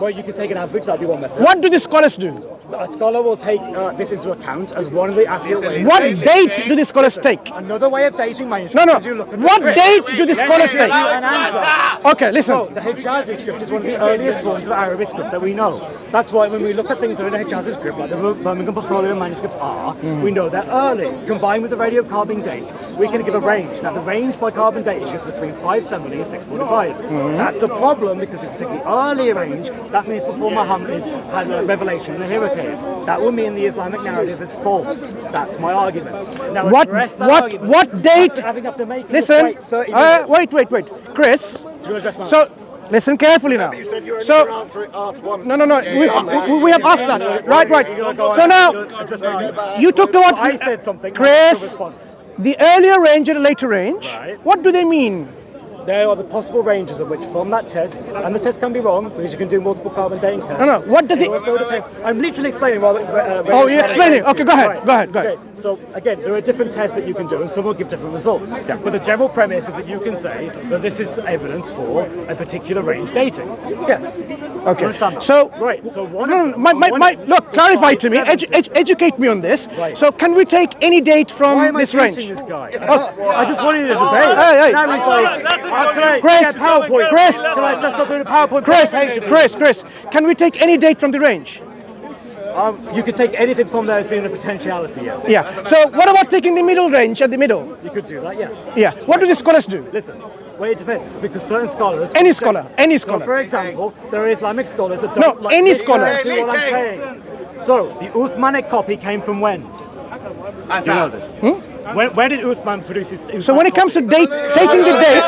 [SPEAKER 3] Well, you could take an average. That'd be one method.
[SPEAKER 1] What do the scholars do?
[SPEAKER 3] A scholar will take this into account as one of the accurate ways.
[SPEAKER 1] What
[SPEAKER 3] of dating.
[SPEAKER 1] date do the scholars take?
[SPEAKER 3] Another way of dating manuscripts is you look at the
[SPEAKER 1] What
[SPEAKER 3] script.
[SPEAKER 1] date do the scholars
[SPEAKER 3] Let me
[SPEAKER 1] take?
[SPEAKER 3] give you an answer.
[SPEAKER 1] Okay,
[SPEAKER 3] So,
[SPEAKER 1] listen.
[SPEAKER 3] the Hijazi script is one of the earliest forms of Arabic script that we know. That's why when we look at things that are in the Hijazi script, like the Birmingham portfolio manuscripts are, we know they're early. Combined with the radiocarbon date, we can give a range. Now, the range by carbon dating is between 570 and 645. That's a problem because if you take the earlier range, that means before Muhammad had a revelation in the Hira cave. That will mean the Islamic narrative is false. That's my argument. Now, address that argument.
[SPEAKER 1] What date?
[SPEAKER 3] I think after making
[SPEAKER 1] Listen.
[SPEAKER 3] wait 30 minutes.
[SPEAKER 1] Wait. Chris.
[SPEAKER 3] Do you want to address my
[SPEAKER 1] So, listen carefully now.
[SPEAKER 5] You said you were
[SPEAKER 1] So,
[SPEAKER 5] only going to answer one.
[SPEAKER 1] no. We have asked that. Right. So now,
[SPEAKER 3] Address my argument.
[SPEAKER 1] you talked about
[SPEAKER 3] I said something.
[SPEAKER 1] Chris,
[SPEAKER 3] Response.
[SPEAKER 1] the earlier range and the later range.
[SPEAKER 3] Right.
[SPEAKER 1] What do they mean?
[SPEAKER 3] There are the possible ranges of which from that test, and the test can be wrong because you can do multiple carbon dating tests.
[SPEAKER 1] No. What does it?
[SPEAKER 3] Also depends. I'm literally explaining while.
[SPEAKER 1] Oh, you're explaining. Okay, go ahead. Go ahead.
[SPEAKER 3] Okay, so again, there are different tests that you can do, and some will give different results. But the general premise is that you can say that this is evidence for a particular range dating. Yes.
[SPEAKER 1] Okay.
[SPEAKER 3] Understand that?
[SPEAKER 1] So,
[SPEAKER 3] right. So one.
[SPEAKER 1] No, look, clarify to me. Educate me on this.
[SPEAKER 3] Right.
[SPEAKER 1] So, can we take any date
[SPEAKER 3] Why
[SPEAKER 1] from
[SPEAKER 3] am I
[SPEAKER 1] this range?
[SPEAKER 3] teaching this guy? I just wanted you to debate.
[SPEAKER 1] Hey.
[SPEAKER 3] Now he's like, actually,
[SPEAKER 1] Chris,
[SPEAKER 3] get PowerPoint.
[SPEAKER 1] Chris,
[SPEAKER 3] Shall I start doing a PowerPoint presentation?
[SPEAKER 1] Chris, can we take any date from the range?
[SPEAKER 3] You could take anything from there as being a potentiality, yes.
[SPEAKER 1] Yeah. So, what about taking the middle range at the middle?
[SPEAKER 3] You could do that, yes.
[SPEAKER 1] Yeah. What do the scholars do?
[SPEAKER 3] Listen, well, it depends, because certain scholars...
[SPEAKER 1] Any scholar.
[SPEAKER 3] So, for example, there are Islamic scholars that
[SPEAKER 1] No,
[SPEAKER 3] don't like
[SPEAKER 1] any
[SPEAKER 3] listen
[SPEAKER 1] scholar.
[SPEAKER 3] to what I'm saying. So, the Uthmanic copy came from when? Do you know this? When did Uthman produce his...
[SPEAKER 1] So, when it comes to taking the dates...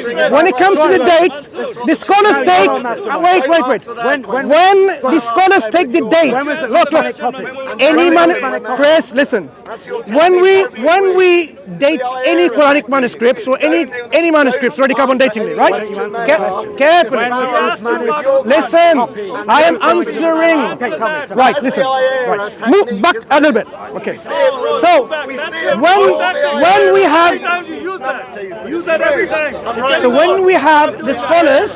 [SPEAKER 1] when it comes to the dates, the scholars take. Wait. When the scholars take the dates, look. Chris, listen. When we date any Quranic manuscripts or any manuscripts already carbon dating, right? Carefully. Listen, I am answering. Right, listen. Right. Move back a little bit. Okay. So when we have
[SPEAKER 4] Use that every time.
[SPEAKER 1] so when we have the scholars,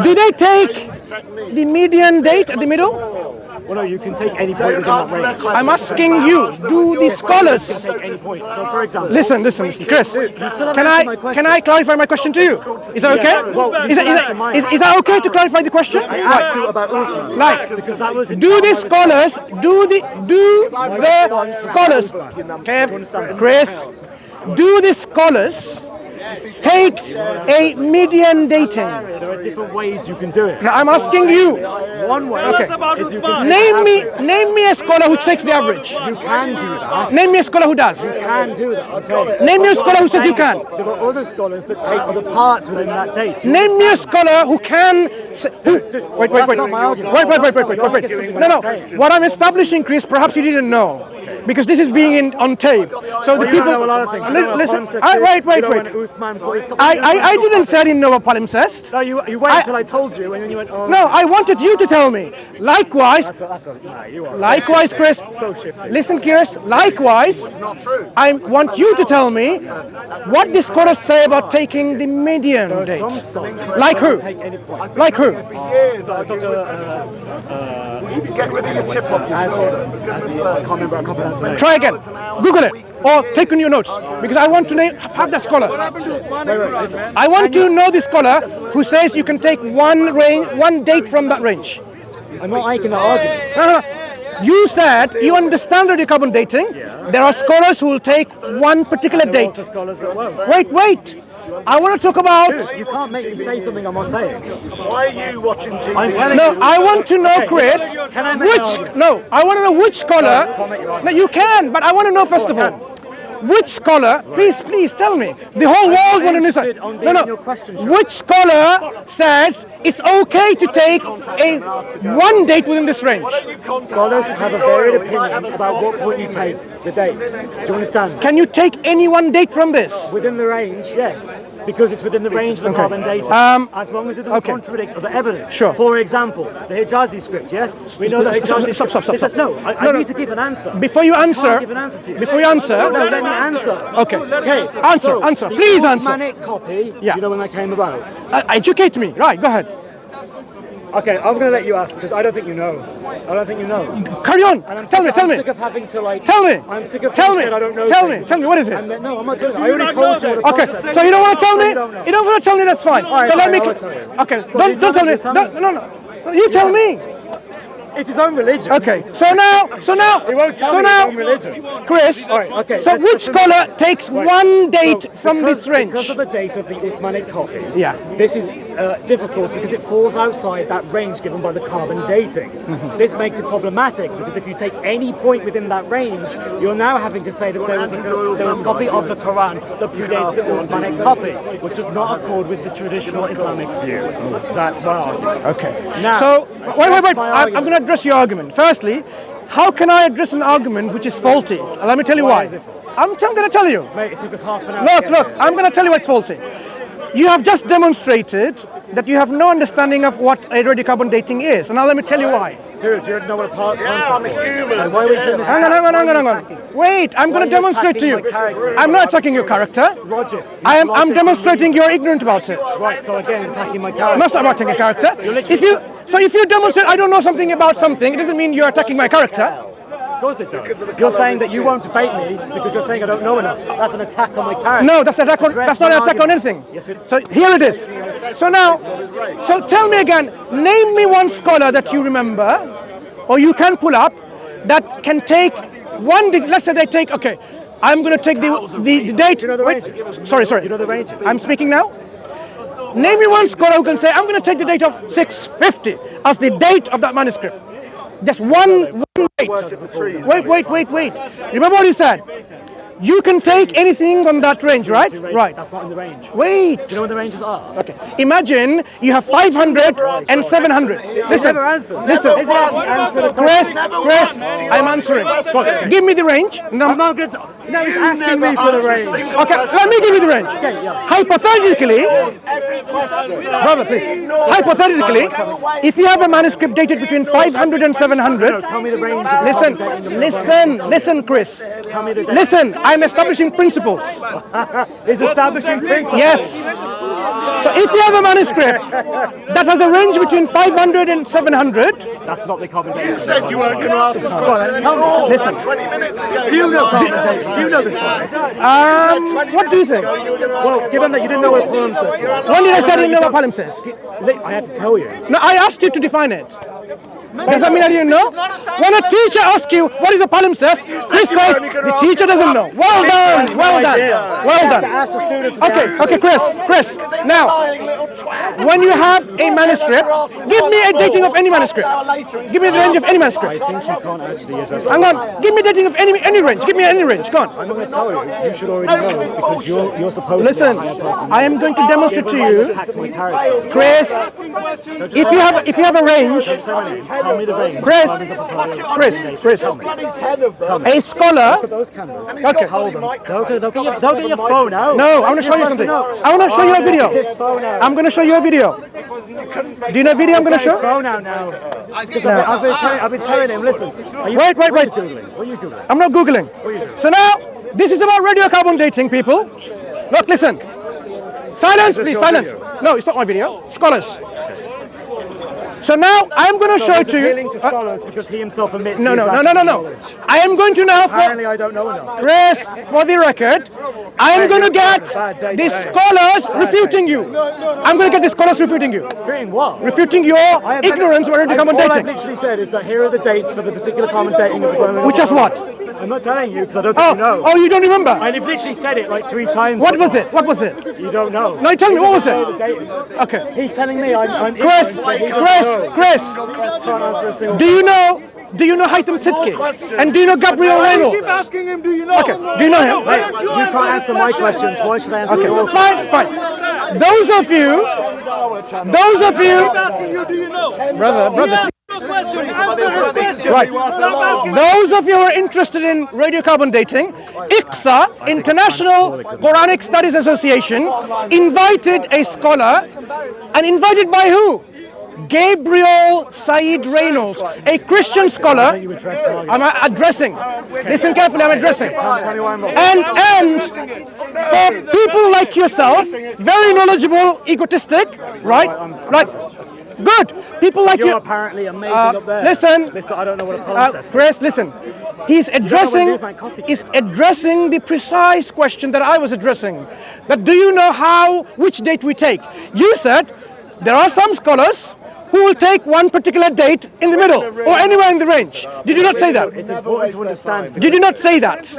[SPEAKER 1] do they take the median date at the middle?
[SPEAKER 3] Well, no, you can take any point within that range.
[SPEAKER 1] I'm asking you, do the scholars
[SPEAKER 3] Take any point. So, for example,
[SPEAKER 1] listen, Chris? Can I clarify my question to you? Is that okay? Is that okay to clarify the question?
[SPEAKER 3] I asked you about Uthman.
[SPEAKER 1] Right.
[SPEAKER 3] Because that was
[SPEAKER 1] Do the scholars, Chris, do the scholars take a median dating?
[SPEAKER 3] There are different ways you can do it.
[SPEAKER 1] Now I'm asking you.
[SPEAKER 3] One way is you can
[SPEAKER 1] Name me a scholar who takes the average.
[SPEAKER 3] You can do that.
[SPEAKER 1] Name me a scholar who does.
[SPEAKER 3] You can do that. I'll tell you.
[SPEAKER 1] Name me a scholar who says you can.
[SPEAKER 3] There are other scholars that take other parts within that date.
[SPEAKER 1] Name me a scholar who can. Wait.
[SPEAKER 3] That's not my argument.
[SPEAKER 1] Wait. No. What I'm establishing, Chris, perhaps you didn't know, because this is being on tape. So the people.
[SPEAKER 3] know a lot of things.
[SPEAKER 1] Listen. Wait.
[SPEAKER 3] Uthman,
[SPEAKER 1] I didn't say I didn't know about palimpsest.
[SPEAKER 3] No, you waited until I told you, and then you went, oh.
[SPEAKER 1] No, I wanted you to tell me. Likewise, likewise, Chris.
[SPEAKER 3] So shifty.
[SPEAKER 1] Listen, Chris. Likewise, I want you to tell me what the scholars say about taking the median date.
[SPEAKER 3] Some scholars
[SPEAKER 1] Like who?
[SPEAKER 3] don't take any point.
[SPEAKER 1] Like who?
[SPEAKER 5] Get rid of your chip off your shoulder.
[SPEAKER 3] I can't remember his name.
[SPEAKER 1] Try again. Google it or take on your notes, because I want to have that scholar. I want to know the scholar who says you can take one date from that range.
[SPEAKER 3] I'm not making that argument.
[SPEAKER 1] No. You said you understand radiocarbon dating. There are scholars who will take one particular
[SPEAKER 3] There are
[SPEAKER 1] date.
[SPEAKER 3] also scholars that won't.
[SPEAKER 1] Wait. I want to talk about.
[SPEAKER 3] You can't make me say something I'm not saying.
[SPEAKER 5] Why are you watching TV?
[SPEAKER 3] I'm telling
[SPEAKER 1] No,
[SPEAKER 3] you.
[SPEAKER 1] I want to know, Chris.
[SPEAKER 3] Can I make an argument?
[SPEAKER 1] No, I want to know which scholar.
[SPEAKER 3] Can't make your
[SPEAKER 1] No,
[SPEAKER 3] argument.
[SPEAKER 1] you can, but I want to know first of all. Which scholar, please tell me. The whole world want to know.
[SPEAKER 3] interested on being in your question, Sean.
[SPEAKER 1] Which scholar says it's okay to take one date within this range?
[SPEAKER 3] Scholars have a varied opinion about what point you take the date. Do you understand?
[SPEAKER 1] Can you take any one date from this?
[SPEAKER 3] Within the range, yes. Because it's within the range of the carbon dating. As long as it doesn't contradict other evidence.
[SPEAKER 1] Sure.
[SPEAKER 3] For example, the Hijazi script, yes? We know that Hijazi
[SPEAKER 1] Stop.
[SPEAKER 3] Listen, no, I need to give an answer.
[SPEAKER 1] Before you
[SPEAKER 3] I
[SPEAKER 1] answer.
[SPEAKER 3] can't give an answer to you.
[SPEAKER 1] Before you answer.
[SPEAKER 3] No, let me answer.
[SPEAKER 1] Okay. Answer.
[SPEAKER 3] The
[SPEAKER 1] Please answer.
[SPEAKER 3] Uthmanic copy,
[SPEAKER 1] Yeah.
[SPEAKER 3] you know when that came about?
[SPEAKER 1] Educate me. Right, go ahead.
[SPEAKER 3] Okay, I'm going to let you ask because I don't think you know.
[SPEAKER 1] Carry on.
[SPEAKER 3] And I'm
[SPEAKER 1] Tell me.
[SPEAKER 3] sick of having to
[SPEAKER 1] Tell me.
[SPEAKER 3] I'm sick of
[SPEAKER 1] Tell me.
[SPEAKER 3] saying I don't know.
[SPEAKER 1] Tell me.
[SPEAKER 3] things.
[SPEAKER 1] Tell me. What is it?
[SPEAKER 3] And then, no, I'm not telling you. I already told you what the
[SPEAKER 1] Okay,
[SPEAKER 3] process is.
[SPEAKER 1] so you don't want to tell me?
[SPEAKER 3] You don't know.
[SPEAKER 1] You don't want to tell me, that's fine.
[SPEAKER 3] Alright,
[SPEAKER 1] So let me.
[SPEAKER 3] I will tell you.
[SPEAKER 1] Okay,
[SPEAKER 3] Well,
[SPEAKER 1] don't tell me.
[SPEAKER 3] tell me.
[SPEAKER 1] No. You tell me.
[SPEAKER 3] It's his own religion.
[SPEAKER 1] Okay, so now.
[SPEAKER 3] He won't tell me his own religion.
[SPEAKER 1] Chris,
[SPEAKER 3] Alright, okay,
[SPEAKER 1] so
[SPEAKER 3] let's
[SPEAKER 1] which
[SPEAKER 3] listen.
[SPEAKER 1] scholar takes one date from this range?
[SPEAKER 3] Because of the date of the Uthmanic copy,
[SPEAKER 1] Yeah.
[SPEAKER 3] this is difficult because it falls outside that range given by the carbon dating. This makes it problematic because if you take any point within that range, you're now having to say that there was a copy of the Quran that predates the Uthmanic copy, which does not accord with the traditional Islamic view. That's my argument.
[SPEAKER 1] Okay.
[SPEAKER 3] Now,
[SPEAKER 1] So, wait.
[SPEAKER 3] my
[SPEAKER 1] I'm
[SPEAKER 3] argument.
[SPEAKER 1] going to address your argument. Firstly, how can I address an argument which is faulty? Let me tell you why.
[SPEAKER 3] is it faulty?
[SPEAKER 1] I'm going to tell you.
[SPEAKER 3] Mate, it took us half an hour. to get
[SPEAKER 1] Look,
[SPEAKER 3] here.
[SPEAKER 1] I'm going to tell you what's faulty. You have just demonstrated that you have no understanding of what radiocarbon dating is. And now let me tell you why.
[SPEAKER 3] Dude, you don't know what a part I'm a human. And why are we doing this?
[SPEAKER 1] Hang on. Wait, I'm going to demonstrate to you. I'm not attacking your character.
[SPEAKER 3] Roger.
[SPEAKER 1] I'm demonstrating you're ignorant about it.
[SPEAKER 3] Right, so again, attacking my
[SPEAKER 1] I'm
[SPEAKER 3] character.
[SPEAKER 1] not attacking a character. If you demonstrate I don't know something about something, it doesn't mean you're attacking my character.
[SPEAKER 3] Of course it does. You're saying that you won't debate me because you're saying I don't know enough. That's an attack on my character.
[SPEAKER 1] No, that's not an attack on anything.
[SPEAKER 3] Yes, it is.
[SPEAKER 1] So here it is. So tell me again, name me one scholar that you remember, or you can pull up, that can take one, let's say they take, okay, I'm going to take the date.
[SPEAKER 3] Do you know the
[SPEAKER 1] Wait,
[SPEAKER 3] ranges?
[SPEAKER 1] sorry.
[SPEAKER 3] Do you know the ranges?
[SPEAKER 1] I'm speaking now. Name me one scholar who can say, I'm going to take the date of 650 as the date of that manuscript. Just one date. Wait. Remember what he said? You can take anything on that range, right? Right.
[SPEAKER 3] That's not in the range.
[SPEAKER 1] Wait.
[SPEAKER 3] Do you know what the ranges are?
[SPEAKER 1] Okay. Imagine you have 500 and 700. Listen. Chris, I'm answering. Give me the range. No,
[SPEAKER 3] I'm not good. No, he's asking me for the range.
[SPEAKER 1] Okay, let me give you the range.
[SPEAKER 3] Okay, yeah.
[SPEAKER 1] Hypothetically, brother, please. Hypothetically, if you have a manuscript dated between 500 and 700,
[SPEAKER 3] Tell me the range. Of the
[SPEAKER 1] listen, Chris.
[SPEAKER 3] Tell me the date.
[SPEAKER 1] Listen, I'm establishing principles.
[SPEAKER 3] He's establishing principles.
[SPEAKER 1] Yes. So if you have a manuscript that has a range between 500 and 700,
[SPEAKER 3] That's not the carbon dating.
[SPEAKER 5] You said you weren't going to ask this question.
[SPEAKER 3] Tell me.
[SPEAKER 1] listen.
[SPEAKER 5] 20 minutes ago.
[SPEAKER 3] Do you know carbon dating? Do you know this topic?
[SPEAKER 1] What do you think?
[SPEAKER 3] Well, given that you didn't know what palimpsest was.
[SPEAKER 1] When did I say I didn't know what palimpsest?
[SPEAKER 3] I had to tell you.
[SPEAKER 1] No, I asked you to define it. Does that mean I didn't know? When a teacher asks you what is a palimpsest, he says the teacher doesn't know. Well done, well done, well done.
[SPEAKER 3] Ask the students.
[SPEAKER 1] Okay, Chris. Now, when you have a manuscript, give me a dating of any manuscript. Give me the range of any
[SPEAKER 3] I
[SPEAKER 1] manuscript.
[SPEAKER 3] think you can't actually address that.
[SPEAKER 1] Hang on, give me dating of any range. Give me any range. Go on.
[SPEAKER 3] I'm not going to tell you. You should already know because you're supposed
[SPEAKER 1] Listen,
[SPEAKER 3] to be a higher person.
[SPEAKER 1] I am going to demonstrate to you,
[SPEAKER 3] Attacked my character.
[SPEAKER 1] Chris. If you have a range,
[SPEAKER 3] Tell me the range.
[SPEAKER 1] Chris, a scholar.
[SPEAKER 3] Look at those cameras.
[SPEAKER 1] Okay.
[SPEAKER 3] Hold on. Don't get your phone out.
[SPEAKER 1] No, I want to show you something. I want to show you a video. I'm going to show you a video. Do you know a video I'm going to
[SPEAKER 3] His
[SPEAKER 1] show?
[SPEAKER 3] phone out now. Because I've been telling him, listen.
[SPEAKER 1] Wait.
[SPEAKER 3] What are you Googling? What are you Googling?
[SPEAKER 1] I'm not Googling. So now, this is about radiocarbon dating, people. Look, listen. Silence, please, silence. No, it's not my video. Scholars. So now I'm going to show it to you.
[SPEAKER 3] Appealing to scholars because he himself admits.
[SPEAKER 1] No.
[SPEAKER 3] he's lacking knowledge.
[SPEAKER 1] I am going to now,
[SPEAKER 3] Apparently, I don't know enough.
[SPEAKER 1] Chris, for the record, I am going to get the scholars refuting you. I'm going to get the scholars refuting you.
[SPEAKER 3] Refuting what?
[SPEAKER 1] Refuting your ignorance when it comes on
[SPEAKER 3] All I've
[SPEAKER 1] dating.
[SPEAKER 3] literally said is that here are the dates for the particular common dating of the Binomial.
[SPEAKER 1] Which is what?
[SPEAKER 3] I'm not telling you because I don't think you know.
[SPEAKER 1] Oh, you don't remember?
[SPEAKER 3] I've literally said it like 3 times.
[SPEAKER 1] What was it? What was it?
[SPEAKER 3] You don't know.
[SPEAKER 1] No, tell me, what was
[SPEAKER 3] The
[SPEAKER 1] it?
[SPEAKER 3] dating.
[SPEAKER 1] Okay.
[SPEAKER 3] He's telling me I'm
[SPEAKER 1] Chris,
[SPEAKER 3] ignorant, but he doesn't know.
[SPEAKER 1] Chris,
[SPEAKER 3] Can't answer a single
[SPEAKER 1] do you know Haitham Sidki? And do you know Gabriel Reynolds?
[SPEAKER 4] Keep asking him, do you know?
[SPEAKER 1] Okay, do you know him?
[SPEAKER 3] Wait, you can't answer my questions. Why should I answer
[SPEAKER 1] Okay,
[SPEAKER 3] yours?
[SPEAKER 1] fine. Those of you,
[SPEAKER 4] Asking you, do you know?
[SPEAKER 1] brother,
[SPEAKER 4] No question. Answer his question.
[SPEAKER 1] right.
[SPEAKER 4] Stop asking.
[SPEAKER 1] Those of you who are interested in radiocarbon dating, ICSA, International Quranic Studies Association, invited a scholar, and invited by who? Gabriel Said Reynolds, a Christian scholar. I'm addressing. Listen carefully, I'm addressing.
[SPEAKER 3] Tell me why I'm wrong.
[SPEAKER 1] And for people like yourself, very knowledgeable, egotistic, right? Good. People like
[SPEAKER 3] You're
[SPEAKER 1] you.
[SPEAKER 3] apparently amazing up there.
[SPEAKER 1] Listen,
[SPEAKER 3] Mister, I don't know what a palimpsest is.
[SPEAKER 1] Chris, listen. He's addressing the precise question that I was addressing. That do you know which date we take? You said there are some scholars who will take one particular date in the middle or anywhere in the range. Did you not say that?
[SPEAKER 3] It's important to understand.
[SPEAKER 1] Did you not say that?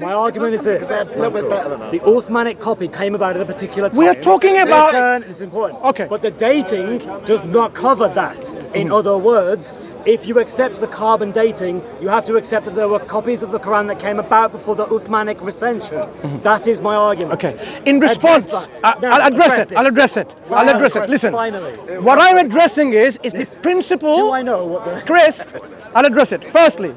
[SPEAKER 3] My argument is this. The Uthmanic copy came about at a particular time.
[SPEAKER 1] We are talking about...
[SPEAKER 3] It's important.
[SPEAKER 1] Okay.
[SPEAKER 3] But the dating does not cover that. In other words, if you accept the carbon dating, you have to accept that there were copies of the Quran that came about before the Uthmanic recension. That is my argument.
[SPEAKER 1] Okay. In response, I'll address it. Listen,
[SPEAKER 3] Finally.
[SPEAKER 1] what I'm addressing is the principle...
[SPEAKER 3] Do I know what the...
[SPEAKER 1] Chris, I'll address it. Firstly,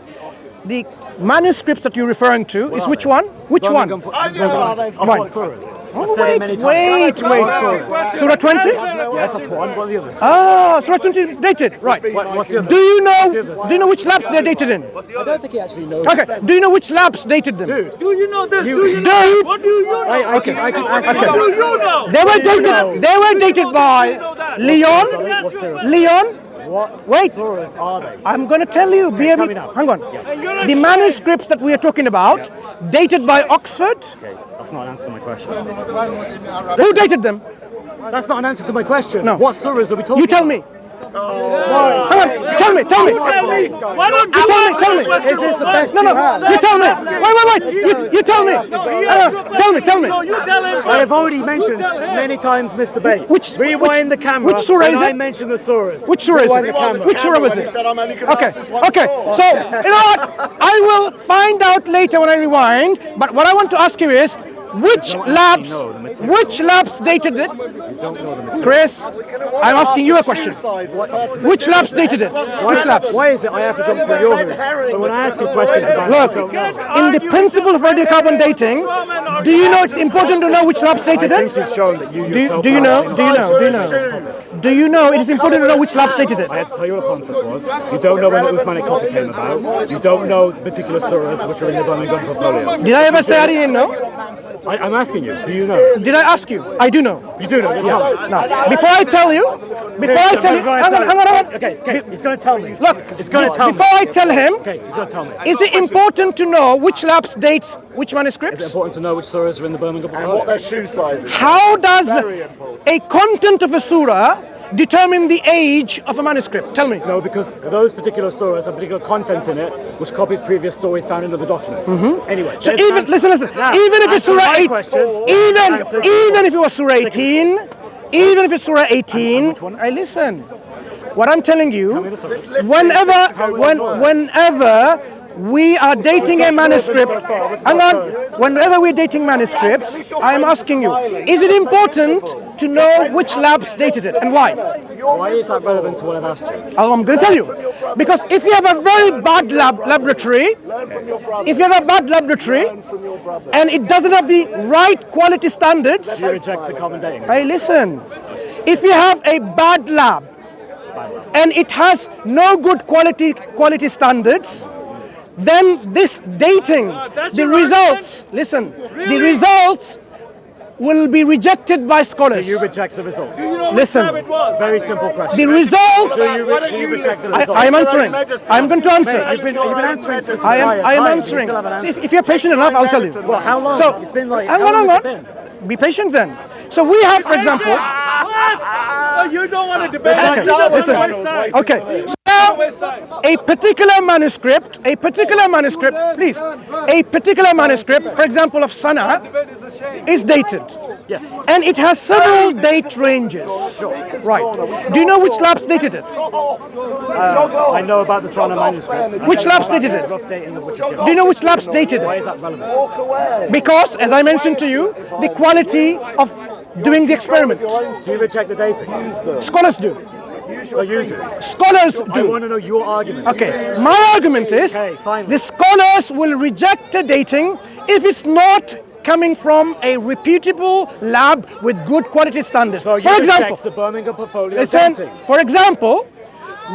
[SPEAKER 1] the manuscripts that you're referring to is which one? Which one?
[SPEAKER 3] Of
[SPEAKER 1] Right.
[SPEAKER 3] what surahs?
[SPEAKER 1] Oh,
[SPEAKER 3] I've said it many times.
[SPEAKER 1] wait.
[SPEAKER 3] What surahs?
[SPEAKER 1] Surah 20?
[SPEAKER 3] Yes, that's one. What are the others?
[SPEAKER 1] Ah, Surah 20 dated. Right.
[SPEAKER 3] What's the other?
[SPEAKER 1] Do you know which labs they're dated in?
[SPEAKER 3] I don't think he actually knows.
[SPEAKER 1] Okay. Do you know which labs dated them?
[SPEAKER 3] Dude.
[SPEAKER 4] Do you know this?
[SPEAKER 3] You-
[SPEAKER 4] Do you know?
[SPEAKER 1] Dude.
[SPEAKER 4] What do you know?
[SPEAKER 3] I can ask
[SPEAKER 4] What do you know?
[SPEAKER 1] They were dated by Leon.
[SPEAKER 3] What
[SPEAKER 1] Wait.
[SPEAKER 3] surahs are they?
[SPEAKER 1] I'm going to tell you.
[SPEAKER 3] tell me now.
[SPEAKER 1] Hang on. The manuscripts that we are talking about, dated by Oxford.
[SPEAKER 3] Okay, that's not an answer to my question.
[SPEAKER 1] Who dated them?
[SPEAKER 3] That's not an answer to my question.
[SPEAKER 1] No.
[SPEAKER 3] What surahs are we talking
[SPEAKER 1] You tell
[SPEAKER 3] about?
[SPEAKER 1] me. Hang on, tell me.
[SPEAKER 4] Why don't you
[SPEAKER 1] Tell me.
[SPEAKER 4] Is this the best
[SPEAKER 1] No, you tell me. Wait. You tell me. Tell me.
[SPEAKER 4] You tell him.
[SPEAKER 3] I have already mentioned many times in this debate. Rewind the camera.
[SPEAKER 1] Which surah is
[SPEAKER 3] I
[SPEAKER 1] it?
[SPEAKER 3] mentioned the surahs.
[SPEAKER 1] Which surah is it? Which surah was it? Okay. So, you know what? I will find out later when I rewind, but what I want to ask you is, which labs dated it? Chris, I'm asking you a question. Which labs dated it? Which labs?
[SPEAKER 3] Why is it I have to jump through your hoops? But when I ask you questions about
[SPEAKER 1] Look, in the principle of radiocarbon dating, do you know it's important to know which labs dated
[SPEAKER 3] I think
[SPEAKER 1] it?
[SPEAKER 3] you've shown that you yourself
[SPEAKER 1] Do you know? Do you know it is important to know which labs dated it?
[SPEAKER 3] I had to tell you what a palimpsest was. You don't know when the Uthmanic copy came about. You don't know particular surahs which are in the Birmingham portfolio.
[SPEAKER 1] Did I ever say I didn't know?
[SPEAKER 3] I'm asking you, do you know?
[SPEAKER 1] Did I ask you? I do know.
[SPEAKER 3] You do know, you tell me.
[SPEAKER 1] No. Before I tell you, hang on.
[SPEAKER 3] Okay, he's going to tell me.
[SPEAKER 1] Look,
[SPEAKER 3] he's going to tell me.
[SPEAKER 1] Before I tell him,
[SPEAKER 3] Okay, he's going to tell me.
[SPEAKER 1] is it important to know which labs dates which
[SPEAKER 3] Is it
[SPEAKER 1] manuscripts?
[SPEAKER 3] important to know which surahs are in the Birmingham
[SPEAKER 5] And
[SPEAKER 3] portfolio?
[SPEAKER 5] what their shoe size is.
[SPEAKER 1] How does a content of a surah determine the age of a manuscript? Tell me.
[SPEAKER 3] No, because those particular surahs have particular content in it which copies previous stories found in other documents. Anyway,
[SPEAKER 1] So
[SPEAKER 3] let's
[SPEAKER 1] even
[SPEAKER 3] answer-
[SPEAKER 1] listen.
[SPEAKER 3] Now,
[SPEAKER 1] Even if it's
[SPEAKER 3] answer
[SPEAKER 1] surah
[SPEAKER 3] my
[SPEAKER 1] 8,
[SPEAKER 3] question.
[SPEAKER 1] even if it was surah 18, even if it's surah 18,
[SPEAKER 3] which one?
[SPEAKER 1] I listen. What I'm telling you,
[SPEAKER 3] me the surahs.
[SPEAKER 1] whenever we are dating a manuscript, whenever we're dating manuscripts, I'm asking you, is it important to know which labs dated it and why?
[SPEAKER 3] Why is that relevant to what I've asked you?
[SPEAKER 1] Oh, I'm going to tell you. Because if you have a very bad laboratory, and it doesn't have the right quality standards,
[SPEAKER 3] You reject the carbon dating.
[SPEAKER 1] hey, listen. If you have a bad lab and it has no good quality standards, then this dating,
[SPEAKER 4] that's
[SPEAKER 1] the
[SPEAKER 4] your
[SPEAKER 1] results, listen, the results will be rejected by scholars.
[SPEAKER 3] Do you reject the results?
[SPEAKER 4] You know
[SPEAKER 1] Listen.
[SPEAKER 4] what time it was?
[SPEAKER 3] Very simple question.
[SPEAKER 1] The results,
[SPEAKER 3] Do you reject the results?
[SPEAKER 1] I am answering. I'm going to answer.
[SPEAKER 3] You've been answering for this
[SPEAKER 1] I am
[SPEAKER 3] entire time. You
[SPEAKER 1] answering.
[SPEAKER 3] still haven't answered.
[SPEAKER 1] If you're patient enough, I'll tell you.
[SPEAKER 3] Well, how long?
[SPEAKER 1] So,
[SPEAKER 3] It's been like,
[SPEAKER 1] hang
[SPEAKER 3] how long has it
[SPEAKER 1] on.
[SPEAKER 3] been?
[SPEAKER 1] Be patient then. So we have, for example,
[SPEAKER 4] What? Oh, you don't want to debate.
[SPEAKER 1] Okay,
[SPEAKER 4] You don't want
[SPEAKER 1] listen.
[SPEAKER 4] to waste time.
[SPEAKER 1] okay. So now,
[SPEAKER 4] Waste time.
[SPEAKER 1] a particular manuscript, please, a particular manuscript, for example, of Sana,
[SPEAKER 4] Debate is a shame.
[SPEAKER 1] is dated.
[SPEAKER 3] Yes.
[SPEAKER 1] And it has several date ranges. Right. Do you know which labs dated it?
[SPEAKER 3] I know about the Sana manuscript.
[SPEAKER 1] Which labs dated it?
[SPEAKER 3] Rough dating of which is given.
[SPEAKER 1] Do you know which labs dated
[SPEAKER 3] Why
[SPEAKER 1] it?
[SPEAKER 3] is that relevant?
[SPEAKER 1] Because, as I mentioned to you, the quality of doing the experiment.
[SPEAKER 3] Do you reject the dating?
[SPEAKER 1] Scholars do.
[SPEAKER 3] So you do.
[SPEAKER 1] Scholars
[SPEAKER 3] I
[SPEAKER 1] do.
[SPEAKER 3] want to know your argument.
[SPEAKER 1] Okay, my argument is
[SPEAKER 3] Okay, finally.
[SPEAKER 1] the scholars will reject the dating if it's not coming from a reputable lab with good quality standards.
[SPEAKER 3] So you
[SPEAKER 1] For
[SPEAKER 3] reject
[SPEAKER 1] example,
[SPEAKER 3] the Birmingham portfolio
[SPEAKER 1] listen,
[SPEAKER 3] dating.
[SPEAKER 1] for example,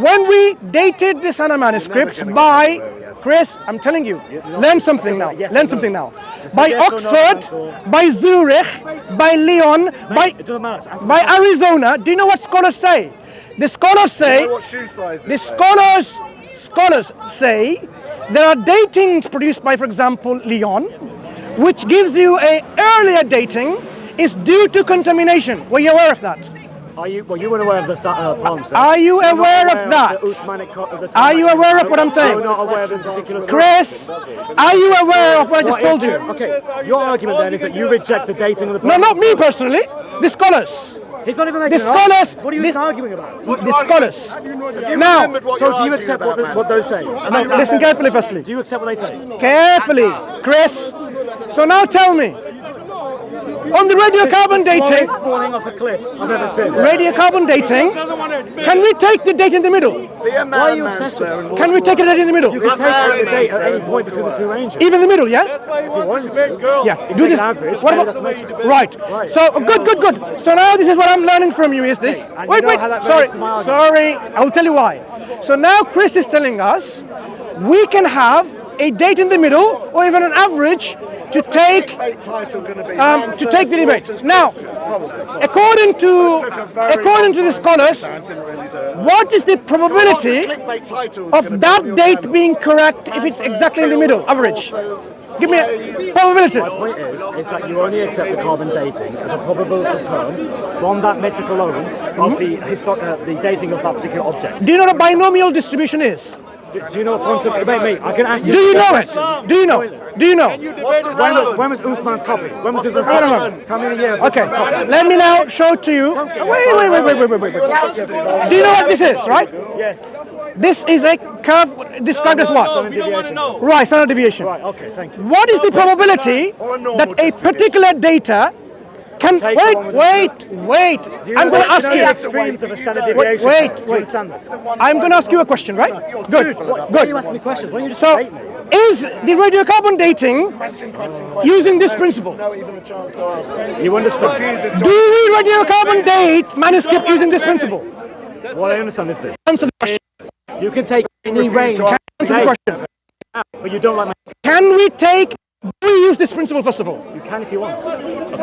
[SPEAKER 1] when we dated the Sana manuscripts by Chris, I'm telling you, learn something now.
[SPEAKER 3] Yes
[SPEAKER 1] Learn
[SPEAKER 3] or
[SPEAKER 1] something
[SPEAKER 3] no.
[SPEAKER 1] now.
[SPEAKER 3] Just
[SPEAKER 1] By
[SPEAKER 3] say yes or no,
[SPEAKER 1] Oxford,
[SPEAKER 3] Mansur.
[SPEAKER 1] by Zurich, by Lyon, by
[SPEAKER 3] It doesn't matter. Answer
[SPEAKER 1] by
[SPEAKER 3] my question.
[SPEAKER 1] Arizona. Do you know what scholars say? The scholars say.
[SPEAKER 5] What shoe size
[SPEAKER 1] The
[SPEAKER 5] is
[SPEAKER 1] scholars say there are datings produced by, for example, Lyon, which gives you a earlier dating is due to contamination. Were you aware of that?
[SPEAKER 3] Well, you weren't aware of the palm set.
[SPEAKER 1] Are you
[SPEAKER 3] You're not
[SPEAKER 1] aware of that?
[SPEAKER 3] the Uthmanic of the
[SPEAKER 1] Are you aware of what I'm saying?
[SPEAKER 3] You're not aware of the particular
[SPEAKER 1] Chris, are you aware of what I just told you?
[SPEAKER 3] Okay, your argument then is that you reject the dating of the
[SPEAKER 1] No, not me personally. The scholars.
[SPEAKER 3] He's not even making
[SPEAKER 1] The
[SPEAKER 3] an argument.
[SPEAKER 1] scholars.
[SPEAKER 3] What are you even arguing about?
[SPEAKER 1] The scholars. Now,
[SPEAKER 3] So do you accept what those say?
[SPEAKER 1] no, listen carefully firstly.
[SPEAKER 3] Do you accept what they say?
[SPEAKER 1] Carefully, Chris. So now tell me, on the radiocarbon dating,
[SPEAKER 3] Slowest falling off a cliff I've ever seen.
[SPEAKER 1] radiocarbon dating,
[SPEAKER 4] Doesn't want to admit.
[SPEAKER 1] can we take the date in the middle?
[SPEAKER 3] Why are you obsessed with it?
[SPEAKER 1] Can we take it in the middle?
[SPEAKER 3] You can take the date at any point between the two ranges.
[SPEAKER 1] Even the middle, yeah?
[SPEAKER 4] That's why he wants
[SPEAKER 3] want
[SPEAKER 4] to debate
[SPEAKER 3] to.
[SPEAKER 4] girls.
[SPEAKER 1] Yeah.
[SPEAKER 3] If
[SPEAKER 1] Do
[SPEAKER 3] you
[SPEAKER 1] this.
[SPEAKER 3] take an average,
[SPEAKER 1] What
[SPEAKER 3] maybe
[SPEAKER 1] about?
[SPEAKER 3] that's much.
[SPEAKER 1] Right.
[SPEAKER 3] Right.
[SPEAKER 1] So good. So now this is what I'm learning from you is this.
[SPEAKER 3] and you
[SPEAKER 1] Wait.
[SPEAKER 3] know how that
[SPEAKER 1] Sorry.
[SPEAKER 3] relates to my argument.
[SPEAKER 1] Sorry. I'll tell you why. So now Chris is telling us we can have a date in the middle or even an average to take the debate. Now, according to the scholars, What is the probability of that date being correct if it's exactly in the middle, average? Give me a probability.
[SPEAKER 3] My point is that you only accept the carbon dating as a probability term from that metric alone of the dating of that particular object.
[SPEAKER 1] Do you know what a binomial distribution is?
[SPEAKER 3] Do you know what quantum? Mate, I can ask you.
[SPEAKER 1] Do you know it? Do you know? Do you know?
[SPEAKER 3] When was Uthman's copy? When was Uthman's copy? Tell me the year.
[SPEAKER 1] Okay, let me now show it to you. Wait. Do you know what this is, right?
[SPEAKER 3] Yes.
[SPEAKER 1] This is a curve described as what?
[SPEAKER 3] Standard deviation.
[SPEAKER 1] Right, standard deviation.
[SPEAKER 3] Right, okay, thank you.
[SPEAKER 1] What is the probability that a particular data can... Wait. I'm going to ask
[SPEAKER 3] the
[SPEAKER 1] you.
[SPEAKER 3] extremes of a standard deviation.
[SPEAKER 1] Wait.
[SPEAKER 3] Do you understand this?
[SPEAKER 1] I'm going to ask you a question, right? Good.
[SPEAKER 3] Why are you asking me questions? Why don't you just
[SPEAKER 1] So,
[SPEAKER 3] debate me?
[SPEAKER 1] is the radiocarbon dating using this principle?
[SPEAKER 3] You understand?
[SPEAKER 1] Do we radiocarbon date manuscript using this principle?
[SPEAKER 3] What I understand is this.
[SPEAKER 1] Answer the question.
[SPEAKER 3] You can take any range,
[SPEAKER 1] Answer the question.
[SPEAKER 3] but you don't like my...
[SPEAKER 1] Can we take... Do we use this principle first of all?
[SPEAKER 3] You can if you want.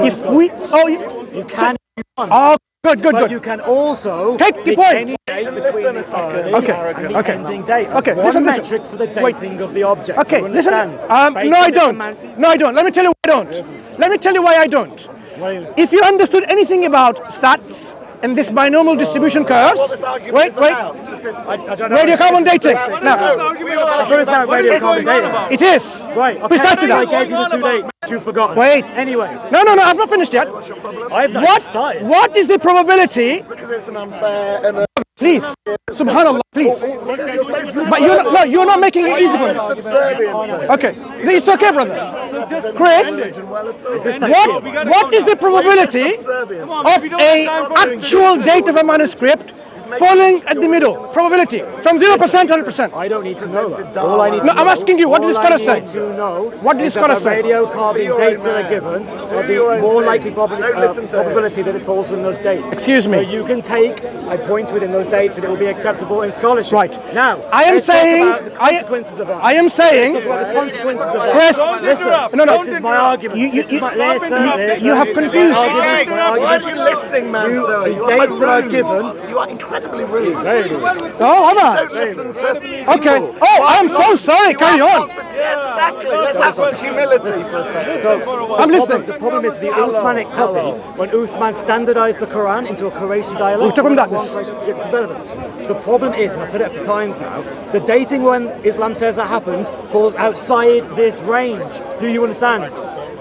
[SPEAKER 1] If we... Oh,
[SPEAKER 3] You can if you want.
[SPEAKER 1] oh good.
[SPEAKER 3] But you can also
[SPEAKER 1] Take the
[SPEAKER 3] pick
[SPEAKER 1] point.
[SPEAKER 3] any date between the early and the
[SPEAKER 1] Okay.
[SPEAKER 3] ending date. That's
[SPEAKER 1] Okay,
[SPEAKER 3] one
[SPEAKER 1] listen.
[SPEAKER 3] metric for the dating of the object.
[SPEAKER 1] Okay,
[SPEAKER 3] You
[SPEAKER 1] listen.
[SPEAKER 3] understand?
[SPEAKER 1] No, I don't. No, I don't. Let me tell you why I don't. Let me tell you why I don't.
[SPEAKER 3] What is-
[SPEAKER 1] If you understood anything about stats and this binomial distribution curves, wait,
[SPEAKER 3] I don't know.
[SPEAKER 1] radiocarbon dating. Now,
[SPEAKER 3] I thought it was about radiocarbon dating.
[SPEAKER 1] it is.
[SPEAKER 3] Right, okay.
[SPEAKER 1] Precisely
[SPEAKER 3] I
[SPEAKER 1] that.
[SPEAKER 3] gave you the 2 dates. You've forgotten.
[SPEAKER 1] Wait.
[SPEAKER 3] Anyway,
[SPEAKER 1] No, I've not finished yet.
[SPEAKER 3] I've not
[SPEAKER 1] What?
[SPEAKER 3] started.
[SPEAKER 1] What is the probability?
[SPEAKER 5] Because it's an unfair and
[SPEAKER 1] Please, Subhanallah, please. But you're not making it easy for me.
[SPEAKER 5] subservient.
[SPEAKER 1] Okay, it's okay, brother. Chris, what is the probability of a actual date of a manuscript falling at the middle? Probability from 0% to 100%.
[SPEAKER 3] I don't need to know that. All I need to know.
[SPEAKER 1] I'm asking you, what did the scholar say?
[SPEAKER 3] All I need to know
[SPEAKER 1] What did the
[SPEAKER 3] is
[SPEAKER 1] scholar
[SPEAKER 3] that
[SPEAKER 1] say?
[SPEAKER 3] the radiocarbon dates that are given are the more likely probability that it falls within those dates.
[SPEAKER 1] Excuse me.
[SPEAKER 3] So you can take a point within those dates and it will be acceptable in scholarship.
[SPEAKER 1] Right.
[SPEAKER 3] Now,
[SPEAKER 1] I am
[SPEAKER 3] let's talk
[SPEAKER 1] saying,
[SPEAKER 3] about the consequences of that.
[SPEAKER 1] I am saying,
[SPEAKER 3] Let's talk about the consequences of that.
[SPEAKER 1] Chris,
[SPEAKER 3] Listen,
[SPEAKER 1] no.
[SPEAKER 3] this is my argument.
[SPEAKER 1] You have confused.
[SPEAKER 5] Why are you listening, Mansur?
[SPEAKER 3] The dates that are given.
[SPEAKER 5] You are incredibly rude.
[SPEAKER 3] Very good.
[SPEAKER 1] Oh, hold on.
[SPEAKER 5] Don't listen to people.
[SPEAKER 1] Okay. Oh, I'm so sorry. Carry on.
[SPEAKER 5] Yes, exactly. Let's have some humility for a second.
[SPEAKER 3] So
[SPEAKER 1] I'm listening.
[SPEAKER 3] The problem is the Uthmanic copy, when Uthman standardized the Quran into a Qurayshi dialect.
[SPEAKER 1] We're talking about this.
[SPEAKER 3] It's relevant. The problem is, and I've said it for times now, the dating when Islam says that happened falls outside this range. Do you understand?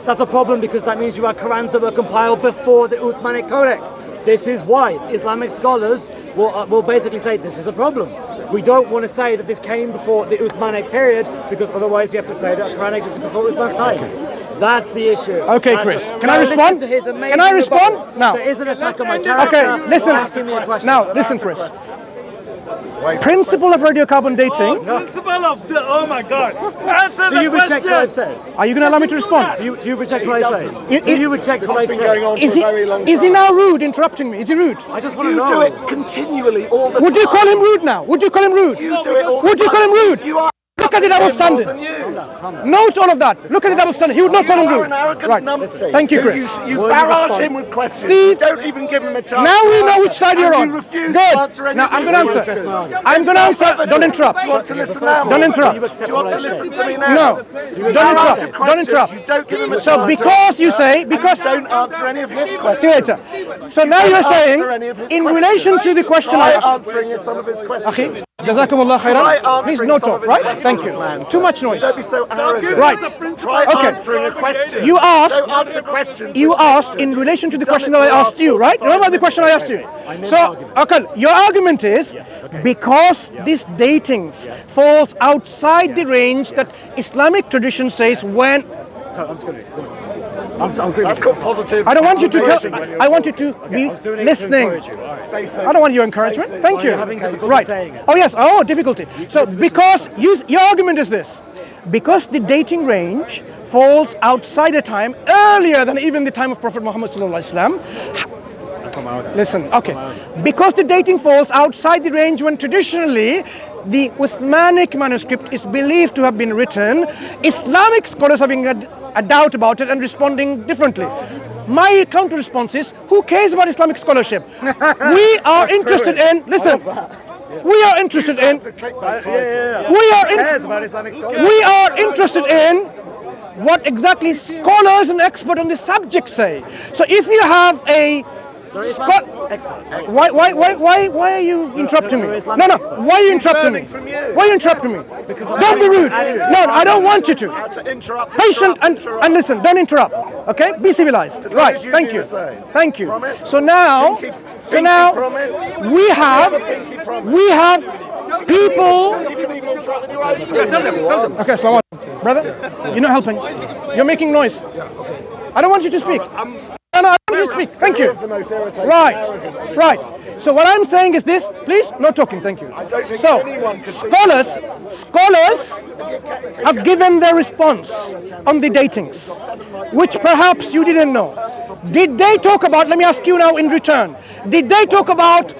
[SPEAKER 3] That's a problem because that means you had Qurans that were compiled before the Uthmanic Codex. This is why Islamic scholars will basically say this is a problem. We don't want to say that this came before the Uthmanic period because otherwise we have to say that Quran existed before Uthman's time. That's the issue.
[SPEAKER 1] Okay,
[SPEAKER 3] That's
[SPEAKER 1] Chris.
[SPEAKER 3] it.
[SPEAKER 1] Can I
[SPEAKER 3] Now
[SPEAKER 1] respond?
[SPEAKER 3] listen to his amazing
[SPEAKER 1] Can I respond?
[SPEAKER 3] rebuttal.
[SPEAKER 1] Now.
[SPEAKER 3] There is an attack on my character.
[SPEAKER 1] Okay, listen.
[SPEAKER 3] Asking me a question.
[SPEAKER 1] Now, listen, Chris. Principle of radiocarbon dating.
[SPEAKER 4] Principle of the, oh my God. Answer
[SPEAKER 3] Do you
[SPEAKER 4] the
[SPEAKER 3] reject what I've
[SPEAKER 4] question.
[SPEAKER 3] said?
[SPEAKER 1] Are you going to allow me to respond?
[SPEAKER 3] Do you reject what I say? Do you reject what I've
[SPEAKER 5] Going on
[SPEAKER 3] said?
[SPEAKER 1] Is
[SPEAKER 5] for a very long
[SPEAKER 1] he
[SPEAKER 5] time.
[SPEAKER 1] now rude, interrupting me? Is he rude?
[SPEAKER 3] I just want to
[SPEAKER 5] You do
[SPEAKER 3] know.
[SPEAKER 5] it continually all the time.
[SPEAKER 1] Would you call him rude now? Would you call him rude?
[SPEAKER 5] You do it all
[SPEAKER 1] Would
[SPEAKER 5] the
[SPEAKER 1] you
[SPEAKER 5] time.
[SPEAKER 1] call him rude?
[SPEAKER 5] You are
[SPEAKER 1] Look at the double standard.
[SPEAKER 5] more than you.
[SPEAKER 1] Note all of that. Look at the double standard. He would not call him
[SPEAKER 5] You are
[SPEAKER 1] rude.
[SPEAKER 5] an arrogant
[SPEAKER 1] Right.
[SPEAKER 5] numpty.
[SPEAKER 1] Thank you, Chris.
[SPEAKER 5] You
[SPEAKER 3] Will you
[SPEAKER 5] barrage
[SPEAKER 3] respond?
[SPEAKER 5] him with questions.
[SPEAKER 1] Steve,
[SPEAKER 5] You don't even give him a chance.
[SPEAKER 1] Now
[SPEAKER 5] to
[SPEAKER 1] we know
[SPEAKER 5] answer.
[SPEAKER 1] which side you're
[SPEAKER 5] And
[SPEAKER 1] on.
[SPEAKER 5] You refuse
[SPEAKER 1] Good.
[SPEAKER 5] to answer any
[SPEAKER 1] Now
[SPEAKER 5] of
[SPEAKER 1] I'm
[SPEAKER 5] his
[SPEAKER 1] going to
[SPEAKER 5] questions.
[SPEAKER 1] answer. I'm going to answer. Don't interrupt.
[SPEAKER 5] Do you want to listen now?
[SPEAKER 1] Don't interrupt.
[SPEAKER 5] Do you want to listen to me now?
[SPEAKER 1] No.
[SPEAKER 5] You
[SPEAKER 1] Don't
[SPEAKER 5] answer
[SPEAKER 1] interrupt. Don't
[SPEAKER 5] questions,
[SPEAKER 1] interrupt.
[SPEAKER 5] You don't give him a
[SPEAKER 1] So
[SPEAKER 5] chance.
[SPEAKER 1] because you say,
[SPEAKER 5] And
[SPEAKER 1] because...
[SPEAKER 5] you don't answer any of his
[SPEAKER 1] See you
[SPEAKER 5] questions.
[SPEAKER 1] later. So now you're
[SPEAKER 5] Answer
[SPEAKER 1] saying,
[SPEAKER 5] any of his
[SPEAKER 1] in
[SPEAKER 5] questions.
[SPEAKER 1] relation to the question I
[SPEAKER 5] Try
[SPEAKER 1] asked...
[SPEAKER 5] answering some of his questions.
[SPEAKER 1] Akhi, Jazak Allah
[SPEAKER 5] Try
[SPEAKER 1] Khair. Please
[SPEAKER 5] answering
[SPEAKER 1] no
[SPEAKER 5] some of
[SPEAKER 1] talk,
[SPEAKER 5] his
[SPEAKER 1] right?
[SPEAKER 5] questions,
[SPEAKER 1] Thank you.
[SPEAKER 5] man.
[SPEAKER 1] Too much noise.
[SPEAKER 5] Don't be so arrogant.
[SPEAKER 1] Right.
[SPEAKER 5] Try
[SPEAKER 1] Okay.
[SPEAKER 5] answering a question.
[SPEAKER 1] You asked...
[SPEAKER 5] Don't answer questions.
[SPEAKER 1] You asked in relation to the question that I asked you, right? Remember the question I asked you? So, okay, your argument is because this dating falls outside the range that Islamic tradition says when...
[SPEAKER 3] So I'm just going to. I'm
[SPEAKER 5] That's called positive.
[SPEAKER 1] I don't want you to tell, I want you to be
[SPEAKER 3] I was doing it to
[SPEAKER 1] listening.
[SPEAKER 3] encourage you. All right.
[SPEAKER 1] I don't want your encouragement. Thank you.
[SPEAKER 3] you're having difficulty
[SPEAKER 1] Right.
[SPEAKER 3] saying it.
[SPEAKER 1] Oh yes. Oh, difficulty. So because your argument is this, because the dating range falls outside a time earlier than even the time of Prophet Muhammad sallallahu alaihi wasallam.
[SPEAKER 3] That's not my argument.
[SPEAKER 1] Listen, okay. Because the dating falls outside the range when traditionally the Uthmanic manuscript is believed to have been written, Islamic scholars having a doubt about it and responding differently. My counter response is, who cares about Islamic scholarship? We are interested in, listen, We are interested in. We are interested in what exactly scholars and experts on the subject say. So if you have a why are you interrupting me? No, why are you interrupting me? Why are you interrupting me? Don't be rude. No, I don't want you to. Patient and listen, don't interrupt. Okay? Be civilized. Right, thank you. Thank you. So now we have people. Okay, so brother, you're not helping. You're making noise. I don't want you to speak. No, I want you to speak. Thank you. Right. So what I'm saying is this, please, no talking, thank you. So, scholars have given their response on the datings, which perhaps you didn't know. Did they talk about, let me ask you now in return, did they talk about,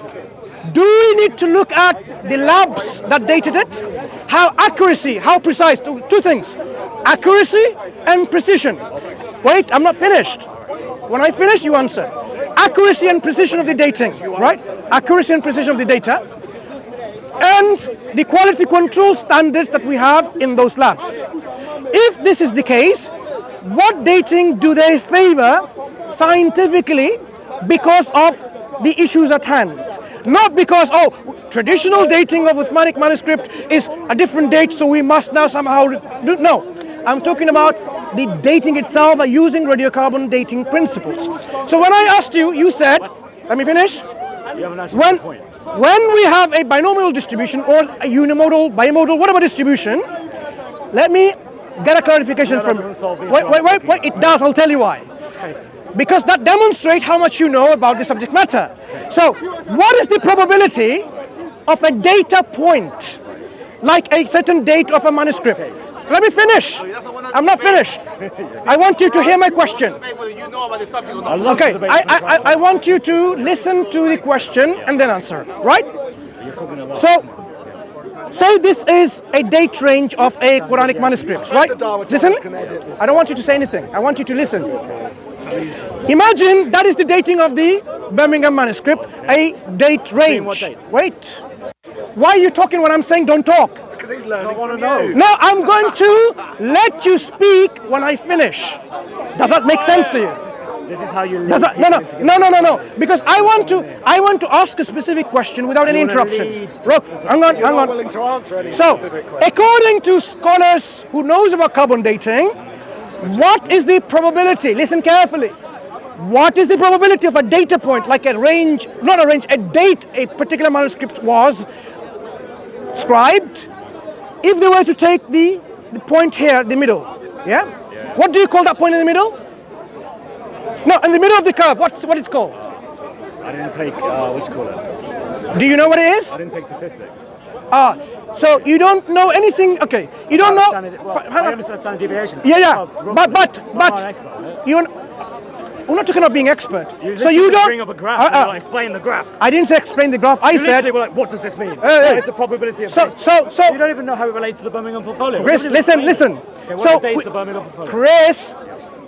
[SPEAKER 1] do we need to look at the labs that dated it? How accuracy, how precise, two things, accuracy and precision. Wait, I'm not finished. When I finish, you answer. Accuracy and precision of the dating, right? Accuracy and precision of the data. And the quality control standards that we have in those labs. If this is the case, what dating do they favor scientifically because of the issues at hand? Not because, traditional dating of Uthmanic manuscript is a different date, so we must now somehow do. No, I'm talking about the dating itself are using radiocarbon dating principles. So when I asked you, you said, let me finish. When we have a binomial distribution or a unimodal, bimodal, whatever distribution, let me get a clarification from you. Wait, it does, I'll tell you why. Because that demonstrates how much you know about the subject matter. So, what is the probability of a data point, like a certain date of a manuscript? Let me finish. I'm not finished. I want you to hear my question. Okay, I want you to listen to the question and then answer, right? So, say this is a date range of a Quranic manuscript, right? Listen, I don't want you to say anything. I want you to listen. Imagine that is the dating of the Birmingham manuscript, a date range. Wait. Why are you talking when I'm saying don't talk?
[SPEAKER 5] Because he's learning from you.
[SPEAKER 1] No, I'm going to let you speak when I finish. Does that make sense to you?
[SPEAKER 3] This is how you lead.
[SPEAKER 1] No. Because I want to ask a specific question without any interruption. Look, hang on.
[SPEAKER 5] Willing to answer any
[SPEAKER 1] So,
[SPEAKER 5] specific question.
[SPEAKER 1] according to scholars who knows about carbon dating, what is the probability? Listen carefully. What is the probability of a data point, like a range, not a range, a date a particular manuscript was scribed, if they were to take the point here, the middle, yeah? What do you call that point in the middle? No, in the middle of the curve, what it's called?
[SPEAKER 3] I didn't take, what you call it?
[SPEAKER 1] Do you know what it is?
[SPEAKER 3] I didn't take statistics.
[SPEAKER 1] So you don't know anything, okay, you don't know.
[SPEAKER 3] I understand standard deviation.
[SPEAKER 1] Yeah, but we're not talking about being expert. So you don't
[SPEAKER 3] bring up a graph. Explain the graph.
[SPEAKER 1] I didn't say explain the graph. I said.
[SPEAKER 3] Were like, what does this mean? What is the probability of this?
[SPEAKER 1] So
[SPEAKER 3] you don't even know how it relates to the Birmingham portfolio.
[SPEAKER 1] Chris, listen.
[SPEAKER 3] Okay, what dates the Birmingham portfolio?
[SPEAKER 1] Chris,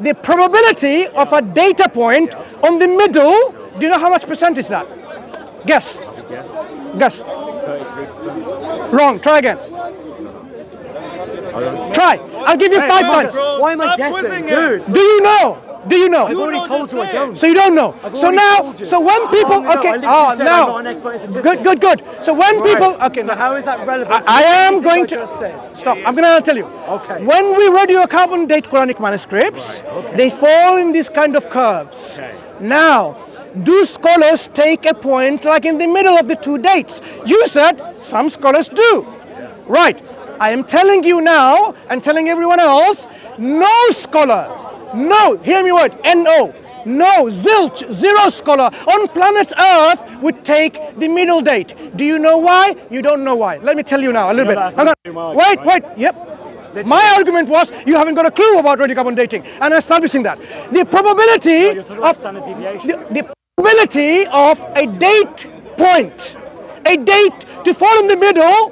[SPEAKER 1] the probability of a data point on the middle. Do you know how much percentage that? Guess. Guess.
[SPEAKER 3] 33%.
[SPEAKER 1] Wrong. Try again. Try. I'll give you 5 points.
[SPEAKER 3] Why am I guessing, dude?
[SPEAKER 1] Do you know?
[SPEAKER 3] I've already told you I don't.
[SPEAKER 1] So you don't know. So now, so when people, now,
[SPEAKER 3] I'm not an expert in statistics.
[SPEAKER 1] Good. So when people,
[SPEAKER 3] So how is that relevant?
[SPEAKER 1] I am going to
[SPEAKER 3] just said?
[SPEAKER 1] stop. I'm going to tell you.
[SPEAKER 3] Okay.
[SPEAKER 1] When we radiocarbon date Quranic manuscripts, they fall in these kind of curves.
[SPEAKER 3] Okay.
[SPEAKER 1] Now, do scholars take a point like in the middle of the two dates? You said some scholars do. Yes. Right. I am telling you now and telling everyone else, no scholar, no, hear me word, N-O, no, zilch, zero scholar on planet Earth would take the middle date. Do you know why? You don't know why. Let me tell you now a little bit. Wait, yep. Literally. My argument was you haven't got a clue about radiocarbon dating and establishing that. The probability of
[SPEAKER 3] standard deviation.
[SPEAKER 1] The probability of a date point, a date to fall in the middle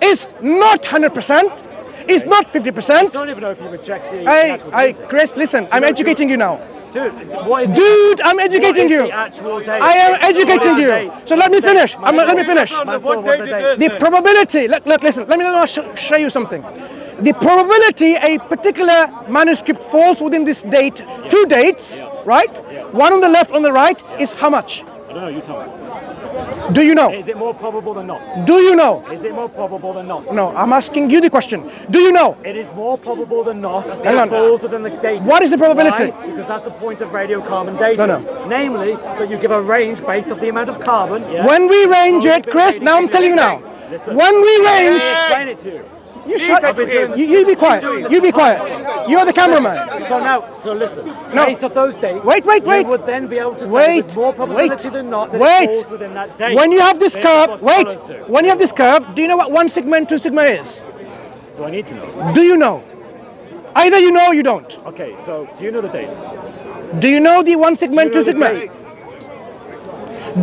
[SPEAKER 1] is not 100%. It's not 50%.
[SPEAKER 3] I don't even know if he rejects the actual data.
[SPEAKER 1] Chris, listen, I'm educating you now.
[SPEAKER 3] Dude, what is
[SPEAKER 1] Dude, I'm educating you.
[SPEAKER 3] the actual date?
[SPEAKER 1] I am educating you. So let me finish. Let me finish.
[SPEAKER 3] Mansur, what are the dates?
[SPEAKER 1] The probability, look, listen, let me show you something. The probability a particular manuscript falls within this date, two dates, right? One on the left, on the right, is how much?
[SPEAKER 3] I don't know, you tell me.
[SPEAKER 1] Do you know?
[SPEAKER 3] Is it more probable than not?
[SPEAKER 1] Do you know?
[SPEAKER 3] Is it more probable than not?
[SPEAKER 1] No, I'm asking you the question. Do you know?
[SPEAKER 3] It is more probable than not that
[SPEAKER 1] Hang on.
[SPEAKER 3] it falls within the data.
[SPEAKER 1] What is the probability?
[SPEAKER 3] Why? Because that's the point of radiocarbon dating.
[SPEAKER 1] No.
[SPEAKER 3] Namely, that you give a range based off the amount of carbon. Yeah?
[SPEAKER 1] When we range it, Chris, now I'm telling you now.
[SPEAKER 3] Listen.
[SPEAKER 1] When we range...
[SPEAKER 3] Explain it to you.
[SPEAKER 1] You shut up. You be quiet. You be quiet. You're the cameraman.
[SPEAKER 3] So listen. Based off those dates,
[SPEAKER 1] Wait.
[SPEAKER 3] you would then be able to say with more probability than not that it falls within that date.
[SPEAKER 1] When you have this curve,
[SPEAKER 3] do
[SPEAKER 1] when you have this curve, do you know what 1 sigma and 2 sigma is?
[SPEAKER 3] Do I need to know?
[SPEAKER 1] Do you know? Either you know or you don't.
[SPEAKER 3] Okay, so do you know the dates?
[SPEAKER 1] Do you know the 1 sigma and 2 sigma?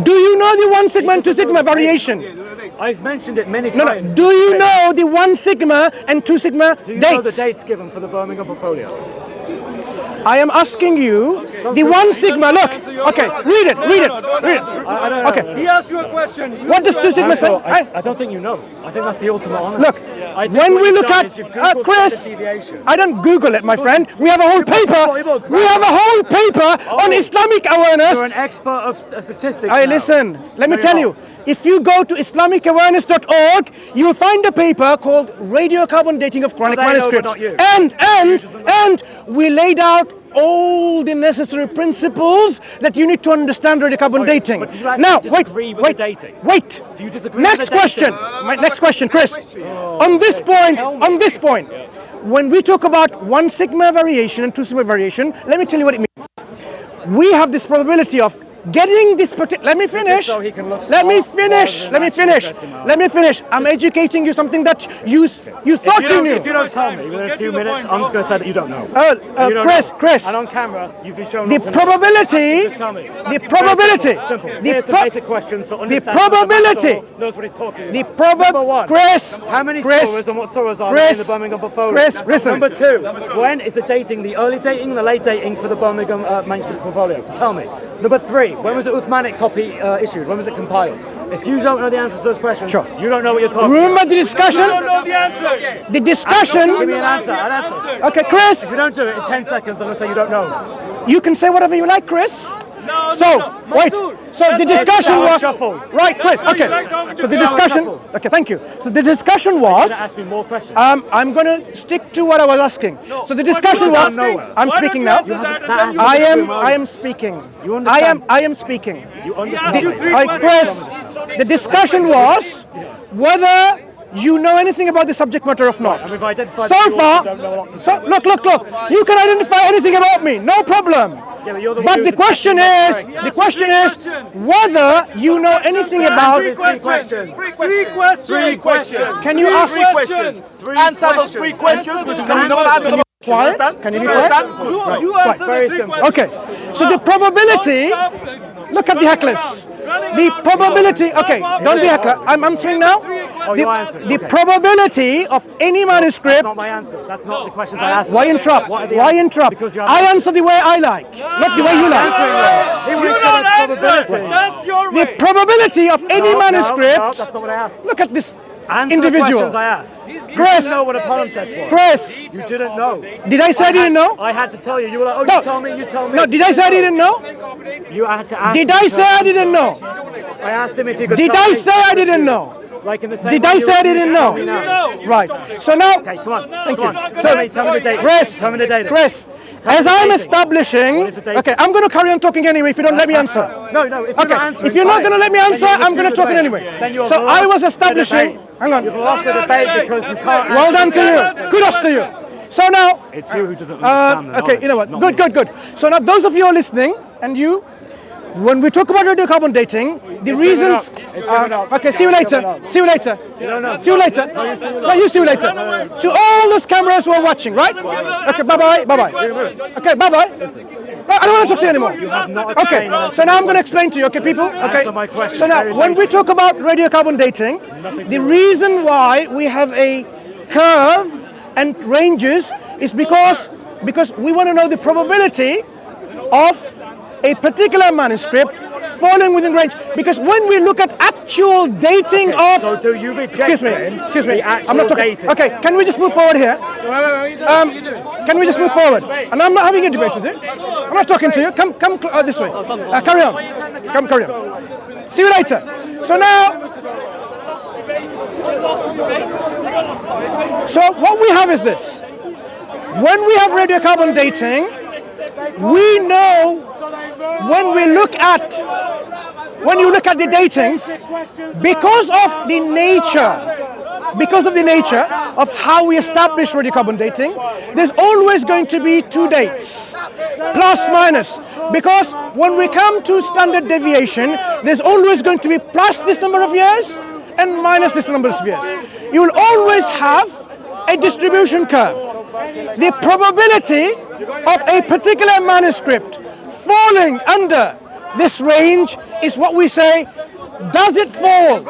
[SPEAKER 1] Do you know the 1 sigma and 2 sigma variation?
[SPEAKER 3] I've mentioned it many times.
[SPEAKER 1] Do you know the 1 sigma and 2 sigma dates?
[SPEAKER 3] Do you know the dates given for the Birmingham portfolio?
[SPEAKER 1] I am asking you the 1 sigma. Look, okay, read it.
[SPEAKER 3] I don't know.
[SPEAKER 1] Okay.
[SPEAKER 4] He asked you a question.
[SPEAKER 1] What does 2 sigma say?
[SPEAKER 3] I don't think you know. I think that's the ultimate honesty.
[SPEAKER 1] Look,
[SPEAKER 3] I think
[SPEAKER 1] when
[SPEAKER 3] what
[SPEAKER 1] we
[SPEAKER 3] you've
[SPEAKER 1] look
[SPEAKER 3] done
[SPEAKER 1] at
[SPEAKER 3] is you've Googled
[SPEAKER 1] Chris,
[SPEAKER 3] standard deviation.
[SPEAKER 1] I don't Google it, my friend. We have a whole paper. We have a whole paper on Islamic awareness.
[SPEAKER 3] You're an expert of statistics.
[SPEAKER 1] Hey,
[SPEAKER 3] now.
[SPEAKER 1] listen. Let me
[SPEAKER 3] No,
[SPEAKER 1] tell
[SPEAKER 3] you're
[SPEAKER 1] you. If you go to IslamicAwareness.org, you will find a paper called Radiocarbon Dating of Quranic
[SPEAKER 3] they know, but
[SPEAKER 1] Manuscripts.
[SPEAKER 3] not you.
[SPEAKER 1] And we laid out all the necessary principles that you need to understand radiocarbon dating.
[SPEAKER 3] But do you actually
[SPEAKER 1] Now,
[SPEAKER 3] disagree with the dating?
[SPEAKER 1] Wait.
[SPEAKER 3] Do you disagree
[SPEAKER 1] Next
[SPEAKER 3] with the
[SPEAKER 1] question.
[SPEAKER 3] dating?
[SPEAKER 1] My next question, Chris. On this point, when we talk about 1 sigma variation and 2 sigma variation, let me tell you what it means. We have this probability of getting this particular... Let me finish.
[SPEAKER 3] So he can look
[SPEAKER 1] Let me
[SPEAKER 3] smart
[SPEAKER 1] finish.
[SPEAKER 3] rather than
[SPEAKER 1] Let me
[SPEAKER 3] actually
[SPEAKER 1] finish.
[SPEAKER 3] stress him out.
[SPEAKER 1] Let me finish. I'm educating you something that you thought you knew.
[SPEAKER 3] If you don't tell me within a few minutes, I'm just going to say that you don't know. You don't
[SPEAKER 1] Chris.
[SPEAKER 3] know. And on camera, you've been shown
[SPEAKER 1] The
[SPEAKER 3] not to know.
[SPEAKER 1] probability.
[SPEAKER 3] Just tell me.
[SPEAKER 1] The probability.
[SPEAKER 3] Simple.
[SPEAKER 1] The
[SPEAKER 3] Here's some basic questions for understanding.
[SPEAKER 1] probability.
[SPEAKER 3] Mansur knows what he's talking
[SPEAKER 1] The
[SPEAKER 3] about. Number one.
[SPEAKER 1] Chris.
[SPEAKER 3] How many
[SPEAKER 1] Chris.
[SPEAKER 3] surahs and what surahs are
[SPEAKER 1] Chris.
[SPEAKER 3] there in the Birmingham portfolio?
[SPEAKER 1] Chris, listen.
[SPEAKER 3] Number two. When is the dating, the early dating, the late dating for the Birmingham manuscript portfolio? Tell me. Number three. When was the Uthmanic copy issued? When was it compiled? If you don't know the answers to those questions, you don't know what you're talking
[SPEAKER 1] Remember the discussion?
[SPEAKER 4] I don't know the answer.
[SPEAKER 1] The discussion.
[SPEAKER 3] Give me an answer.
[SPEAKER 1] Okay, Chris.
[SPEAKER 3] If you don't do it in 10 seconds, I'm going to say you don't know.
[SPEAKER 1] You can say whatever you like, Chris.
[SPEAKER 4] No,
[SPEAKER 1] Wait. So the discussion was
[SPEAKER 3] shuffled.
[SPEAKER 1] right, Chris. Okay. So the discussion. Okay, thank you. So the discussion was.
[SPEAKER 3] Ask me more questions.
[SPEAKER 1] I'm going to stick to what I was asking. So the discussion was. I'm speaking now. I am speaking.
[SPEAKER 3] You understand?
[SPEAKER 1] I am speaking.
[SPEAKER 3] You understand?
[SPEAKER 1] Chris, the discussion was whether you know anything about the subject matter or not.
[SPEAKER 3] And we've identified
[SPEAKER 1] So
[SPEAKER 3] that you
[SPEAKER 1] far,
[SPEAKER 3] also don't know lots of
[SPEAKER 1] look. You can identify anything about me, no problem.
[SPEAKER 3] Yeah, but you're the one
[SPEAKER 1] But
[SPEAKER 3] who's
[SPEAKER 1] the question is whether you know anything about.
[SPEAKER 3] Three questions.
[SPEAKER 4] Three questions.
[SPEAKER 1] Can you ask?
[SPEAKER 5] Answer those 3 questions, which is not answer them.
[SPEAKER 1] Quiet? Can you be quiet?
[SPEAKER 4] You answer
[SPEAKER 3] Very
[SPEAKER 4] the 3
[SPEAKER 3] simple.
[SPEAKER 4] questions.
[SPEAKER 1] Okay. So the probability. Look at the hecklers. The probability. Okay, don't be heckler. I'm answering now.
[SPEAKER 3] you're answering.
[SPEAKER 1] The probability of any manuscript.
[SPEAKER 3] That's not my answer. That's not the questions I asked.
[SPEAKER 1] Why interrupt?
[SPEAKER 3] What are the
[SPEAKER 1] Why
[SPEAKER 3] answers?
[SPEAKER 1] interrupt?
[SPEAKER 3] Because you're
[SPEAKER 1] I answer the way I like, not the way you like.
[SPEAKER 4] You don't answer. That's your
[SPEAKER 1] The
[SPEAKER 4] way.
[SPEAKER 1] probability of any
[SPEAKER 3] No,
[SPEAKER 1] manuscript.
[SPEAKER 3] that's not what I asked.
[SPEAKER 1] Look at this
[SPEAKER 3] Answer
[SPEAKER 1] individual.
[SPEAKER 3] the questions I asked. You
[SPEAKER 1] Chris.
[SPEAKER 3] didn't know what a palimpsest was.
[SPEAKER 1] Chris,
[SPEAKER 3] You didn't know.
[SPEAKER 1] did I say I didn't know?
[SPEAKER 3] I had to tell you. You were like, oh,
[SPEAKER 1] No.
[SPEAKER 3] you tell me, you tell me.
[SPEAKER 1] No, did I say I didn't know?
[SPEAKER 3] You had to ask
[SPEAKER 1] Did
[SPEAKER 3] him
[SPEAKER 1] I
[SPEAKER 3] the
[SPEAKER 1] say I
[SPEAKER 3] questions.
[SPEAKER 1] didn't know?
[SPEAKER 3] I asked him if he could
[SPEAKER 1] Did
[SPEAKER 3] tell
[SPEAKER 1] I
[SPEAKER 3] me.
[SPEAKER 1] say I didn't know?
[SPEAKER 3] Like in the same
[SPEAKER 1] Did
[SPEAKER 3] way
[SPEAKER 1] I
[SPEAKER 3] you
[SPEAKER 1] say I
[SPEAKER 3] refused
[SPEAKER 1] didn't
[SPEAKER 3] to tell me
[SPEAKER 1] know?
[SPEAKER 3] now.
[SPEAKER 1] Right. So now,
[SPEAKER 3] Okay, come on.
[SPEAKER 1] Thank
[SPEAKER 3] come
[SPEAKER 1] you.
[SPEAKER 3] On.
[SPEAKER 1] So,
[SPEAKER 3] Tell me the date.
[SPEAKER 1] Chris,
[SPEAKER 3] Tell me the date.
[SPEAKER 1] Chris,
[SPEAKER 3] Tell me
[SPEAKER 1] as
[SPEAKER 3] the
[SPEAKER 1] I'm
[SPEAKER 3] dating.
[SPEAKER 1] establishing,
[SPEAKER 3] What is the dating?
[SPEAKER 1] okay, I'm going to carry on talking anyway if you don't let me answer.
[SPEAKER 3] No, if you're not
[SPEAKER 1] Okay,
[SPEAKER 3] answering,
[SPEAKER 1] if you're not
[SPEAKER 3] fine.
[SPEAKER 1] going to let me
[SPEAKER 3] Then
[SPEAKER 1] answer,
[SPEAKER 3] you
[SPEAKER 1] I'm going to
[SPEAKER 3] refuse
[SPEAKER 1] talk it
[SPEAKER 3] the
[SPEAKER 1] anyway.
[SPEAKER 3] debate. Then you're
[SPEAKER 1] So I was
[SPEAKER 3] lost the
[SPEAKER 1] establishing.
[SPEAKER 3] debate.
[SPEAKER 1] Hang on.
[SPEAKER 3] You've lost the debate because you can't.
[SPEAKER 1] Well done
[SPEAKER 3] answer
[SPEAKER 1] to
[SPEAKER 3] the
[SPEAKER 1] you.
[SPEAKER 3] questions.
[SPEAKER 1] Kudos to you. So now,
[SPEAKER 3] It's you who doesn't understand the
[SPEAKER 1] okay, you know what?
[SPEAKER 3] knowledge,
[SPEAKER 1] Good,
[SPEAKER 3] not me.
[SPEAKER 1] good, good. So now, those of you who are listening, and you, when we talk about radiocarbon dating, the
[SPEAKER 3] It's
[SPEAKER 1] reasons.
[SPEAKER 3] given up. It's given up.
[SPEAKER 1] Okay, see you
[SPEAKER 3] It's
[SPEAKER 1] later.
[SPEAKER 3] given up.
[SPEAKER 1] See you later.
[SPEAKER 3] don't know.
[SPEAKER 1] See you later. No, you see you later. To all those cameras who are watching, right? Okay, bye bye, bye bye. Okay, bye bye. No, I don't want to talk to you anymore.
[SPEAKER 3] not
[SPEAKER 1] Okay,
[SPEAKER 3] explained
[SPEAKER 1] so now I'm going to explain to you, okay, people? Okay.
[SPEAKER 3] Answer my question
[SPEAKER 1] So now,
[SPEAKER 3] very
[SPEAKER 1] when we talk about radiocarbon dating, the reason why we have a curve and ranges is because we want to know the probability of a particular manuscript falling within range. Because when we look at actual dating of...
[SPEAKER 3] So do you reject
[SPEAKER 1] excuse me,
[SPEAKER 3] the actual
[SPEAKER 1] I'm not talking...
[SPEAKER 3] dating?
[SPEAKER 1] Okay, can we just move forward here? Can we just move forward? And I'm not having a debate with you. I'm not talking to you. Come this way. Carry on. Carry on. See you later. So now... So what we have is this. When we have radiocarbon dating, we know when you look at the datings, because of the nature of how we establish radiocarbon dating, there's always going to be two dates, plus minus, because when we come to standard deviation, there's always going to be plus this number of years and minus this number of years. You will always have a distribution curve. The probability of a particular manuscript falling under this range is what we say, does it fall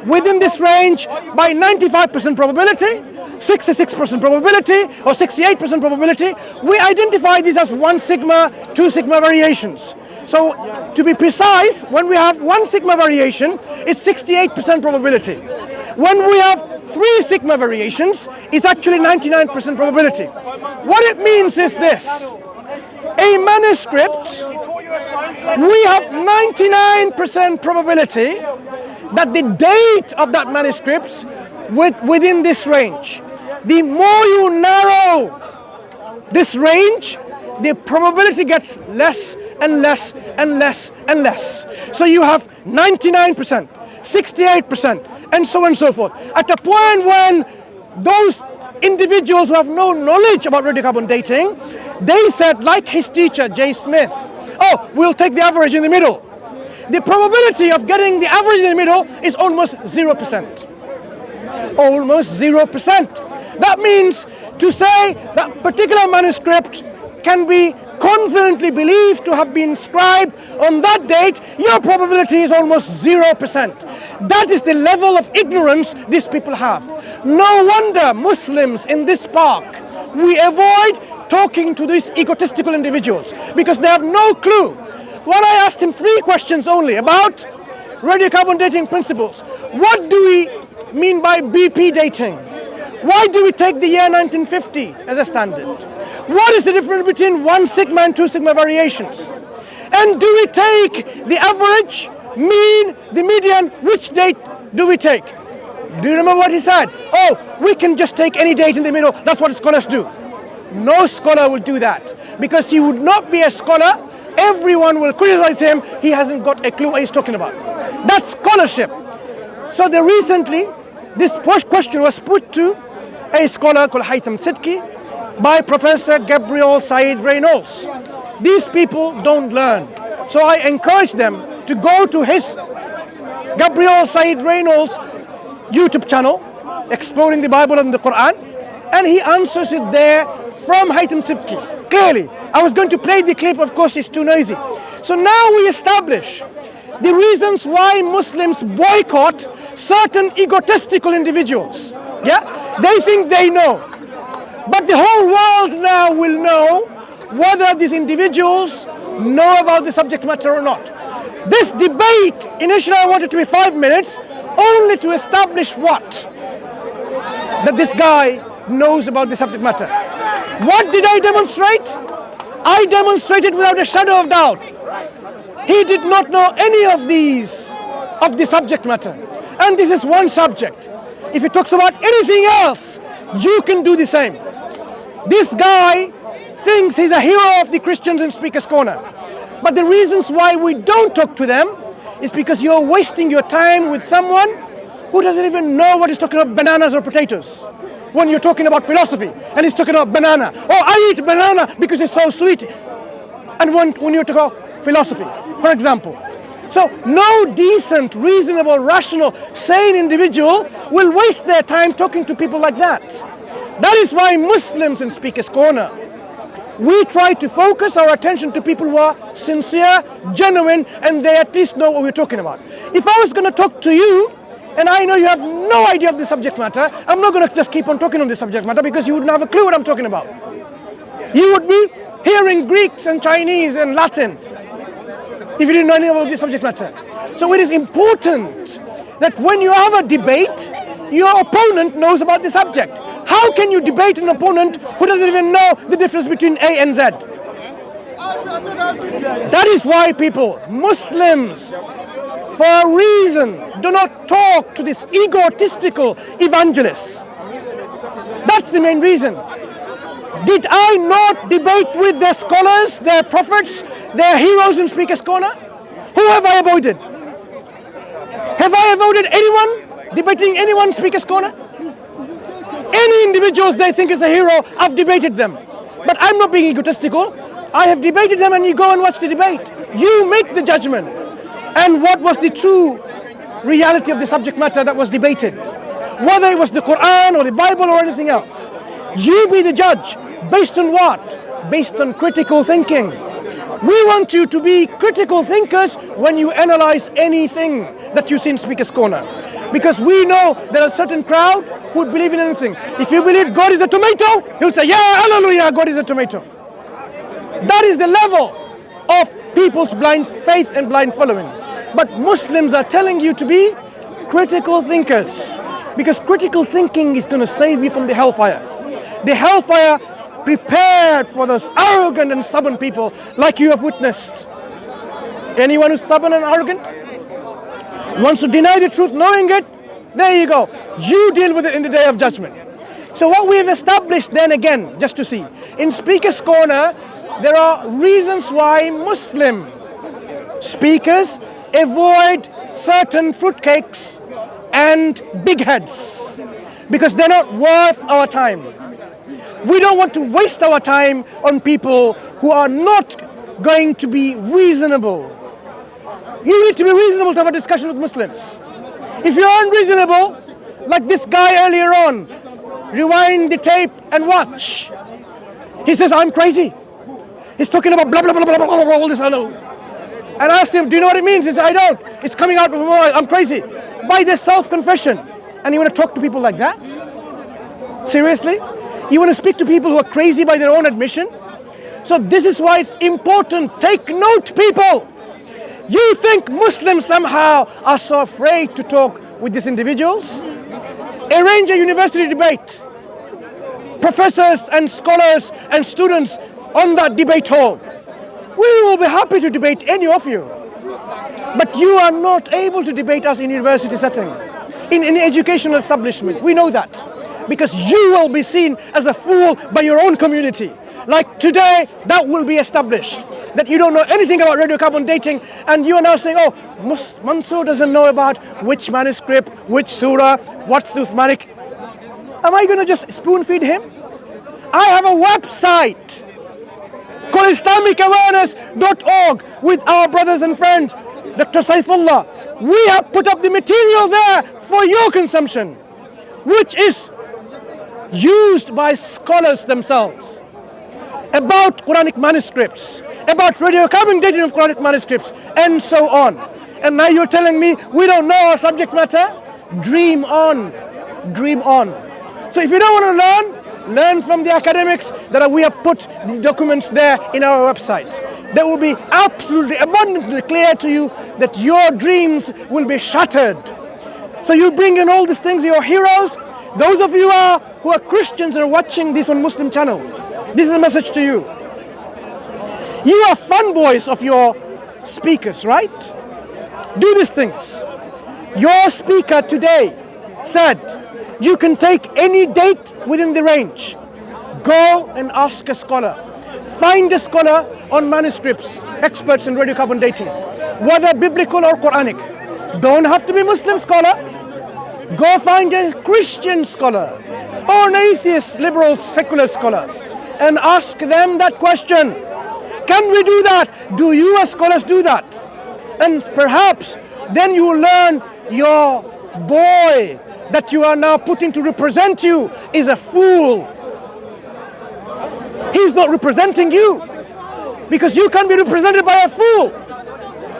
[SPEAKER 1] within this range by 95% probability, 66% probability, or 68% probability? We identify these as 1 sigma, 2 sigma variations. So to be precise, when we have 1 sigma variation, it's 68% probability. When we have 3 sigma variations, it's actually 99% probability. What it means is this. A manuscript, we have 99% probability that the date of that manuscript within this range. The more you narrow this range, the probability gets less and less and less and less. So you have 99%, 68%, and so on and so forth. At a point when those individuals who have no knowledge about radiocarbon dating, they said, like his teacher, J. Smith, oh, we'll take the average in the middle. The probability of getting the average in the middle is almost 0%. Almost 0%. That means to say that particular manuscript can be confidently believed to have been scribed on that date, your probability is almost 0%. That is the level of ignorance these people have. No wonder Muslims in this park, we avoid talking to these egotistical individuals because they have no clue. When I asked him 3 questions only about radiocarbon dating principles, what do we mean by BP dating? Why do we take the year 1950 as a standard? What is the difference between 1 sigma and 2 sigma variations? And do we take the average, mean, the median? Which date do we take? Do you remember what he said? Oh, we can just take any date in the middle. That's what scholars do. No scholar will do that because he would not be a scholar. Everyone will criticize him. He hasn't got a clue what he's talking about. That's scholarship. So recently, this question was put to a scholar called Haytham Sidki by Professor Gabriel Said Reynolds. These people don't learn. So I encourage them to go to his Gabriel Said Reynolds YouTube channel, Exploring the Bible and the Quran, and he answers it there from Haytham Sidki, clearly. I was going to play the clip, of course it's too noisy. So now we establish the reasons why Muslims boycott certain egotistical individuals. Yeah, they think they know. But the whole world now will know whether these individuals know about the subject matter or not. This debate, initially I wanted to be 5 minutes, only to establish what? That this guy knows about the subject matter. What did I demonstrate? I demonstrated without a shadow of doubt. He did not know any of these, of the subject matter. And this is one subject. If he talks about anything else, you can do the same. This guy thinks he's a hero of the Christians in Speaker's Corner. But the reasons why we don't talk to them is because you're wasting your time with someone who doesn't even know what he's talking about, bananas or potatoes. When you're talking about philosophy and he's talking about banana. Oh, I eat banana because it's so sweet. And when you talk about philosophy, for example. So no decent, reasonable, rational, sane individual will waste their time talking to people like that. That is why Muslims in Speaker's Corner, we try to focus our attention to people who are sincere, genuine, and they at least know what we're talking about. If I was going to talk to you And I know you have no idea of the subject matter. I'm not going to just keep on talking on the subject matter because you wouldn't have a clue what I'm talking about. You would be hearing Greeks and Chinese and Latin if you didn't know anything about the subject matter. So it is important that when you have a debate, your opponent knows about the subject. How can you debate an opponent who doesn't even know the difference between A and Z? That is why people, Muslims, for a reason, do not talk to these egotistical evangelists. That's the main reason. Did I not debate with their scholars, their prophets, their heroes in Speaker's Corner? Who have I avoided? Have I avoided anyone debating anyone in Speaker's Corner? Any individuals they think is a hero, I've debated them. But I'm not being egotistical. I have debated them, and you go and watch the debate. You make the judgment. And what was the true reality of the subject matter that was debated? Whether it was the Quran or the Bible or anything else. You be the judge. Based on what? Based on critical thinking. We want you to be critical thinkers when you analyze anything that you see in Speaker's Corner. Because we know there are certain crowd who would believe in anything. If you believe God is a tomato, he would say, yeah, hallelujah, God is a tomato. That is the level of people's blind faith and blind following. But Muslims are telling you to be critical thinkers. Because critical thinking is going to save you from the hellfire. The hellfire prepared for those arrogant and stubborn people like you have witnessed. Anyone who's stubborn and arrogant wants to deny the truth knowing it, there you go. You deal with it in the day of judgment. So what we have established then again, just to see, in Speaker's Corner, there are reasons why Muslim speakers avoid certain fruitcakes and big heads because they're not worth our time. We don't want to waste our time on people who are not going to be reasonable. You need to be reasonable to have a discussion with Muslims. If you're unreasonable, like this guy earlier on, rewind the tape and watch. He says, I'm crazy. He's talking about blah, blah, blah, blah, blah, blah, all this, I know. And I asked him, do you know what it means? He said, I don't. It's coming out of my mind. I'm crazy. By their self-confession. And you want to talk to people like that? Seriously? You want to speak to people who are crazy by their own admission? So this is why it's important. Take note, people. You think Muslims somehow are so afraid to talk with these individuals? Arrange a university debate. Professors and scholars and students on that debate hall. We will be happy to debate any of you. But you are not able to debate us in university setting, in an educational establishment. We know that. Because you will be seen as a fool by your own community. Like today, that will be established. That you don't know anything about radiocarbon dating, and you are now saying, oh, Mansur doesn't know about which manuscript, which surah, what's the Uthmanic. Am I going to just spoon feed him? I have a website called IslamicAwareness.org with our brothers and friends, Dr. Saifullah. We have put up the material there for your consumption, which is used by scholars themselves about Quranic manuscripts, about radiocarbon dating of Quranic manuscripts, and so on. And now you're telling me we don't know our subject matter? Dream on. Dream on. So if you don't want to learn from the academics that we have put the documents there in our website. That will be absolutely abundantly clear to you that your dreams will be shattered. So you bring in all these things, your heroes. Those of you who are Christians and are watching this on Muslim channel, this is a message to you. You are fanboys of your speakers, right? Do these things. Your speaker today said, you can take any date within the range. Go and ask a scholar. Find a scholar on manuscripts, experts in radiocarbon dating, whether biblical or Quranic. Don't have to be Muslim scholar. Go find a Christian scholar or an atheist, liberal, secular scholar and ask them that question. Can we do that? Do you as scholars do that? And perhaps then you will learn your boy that you are now putting to represent you is a fool. He's not representing you because you can't be represented by a fool.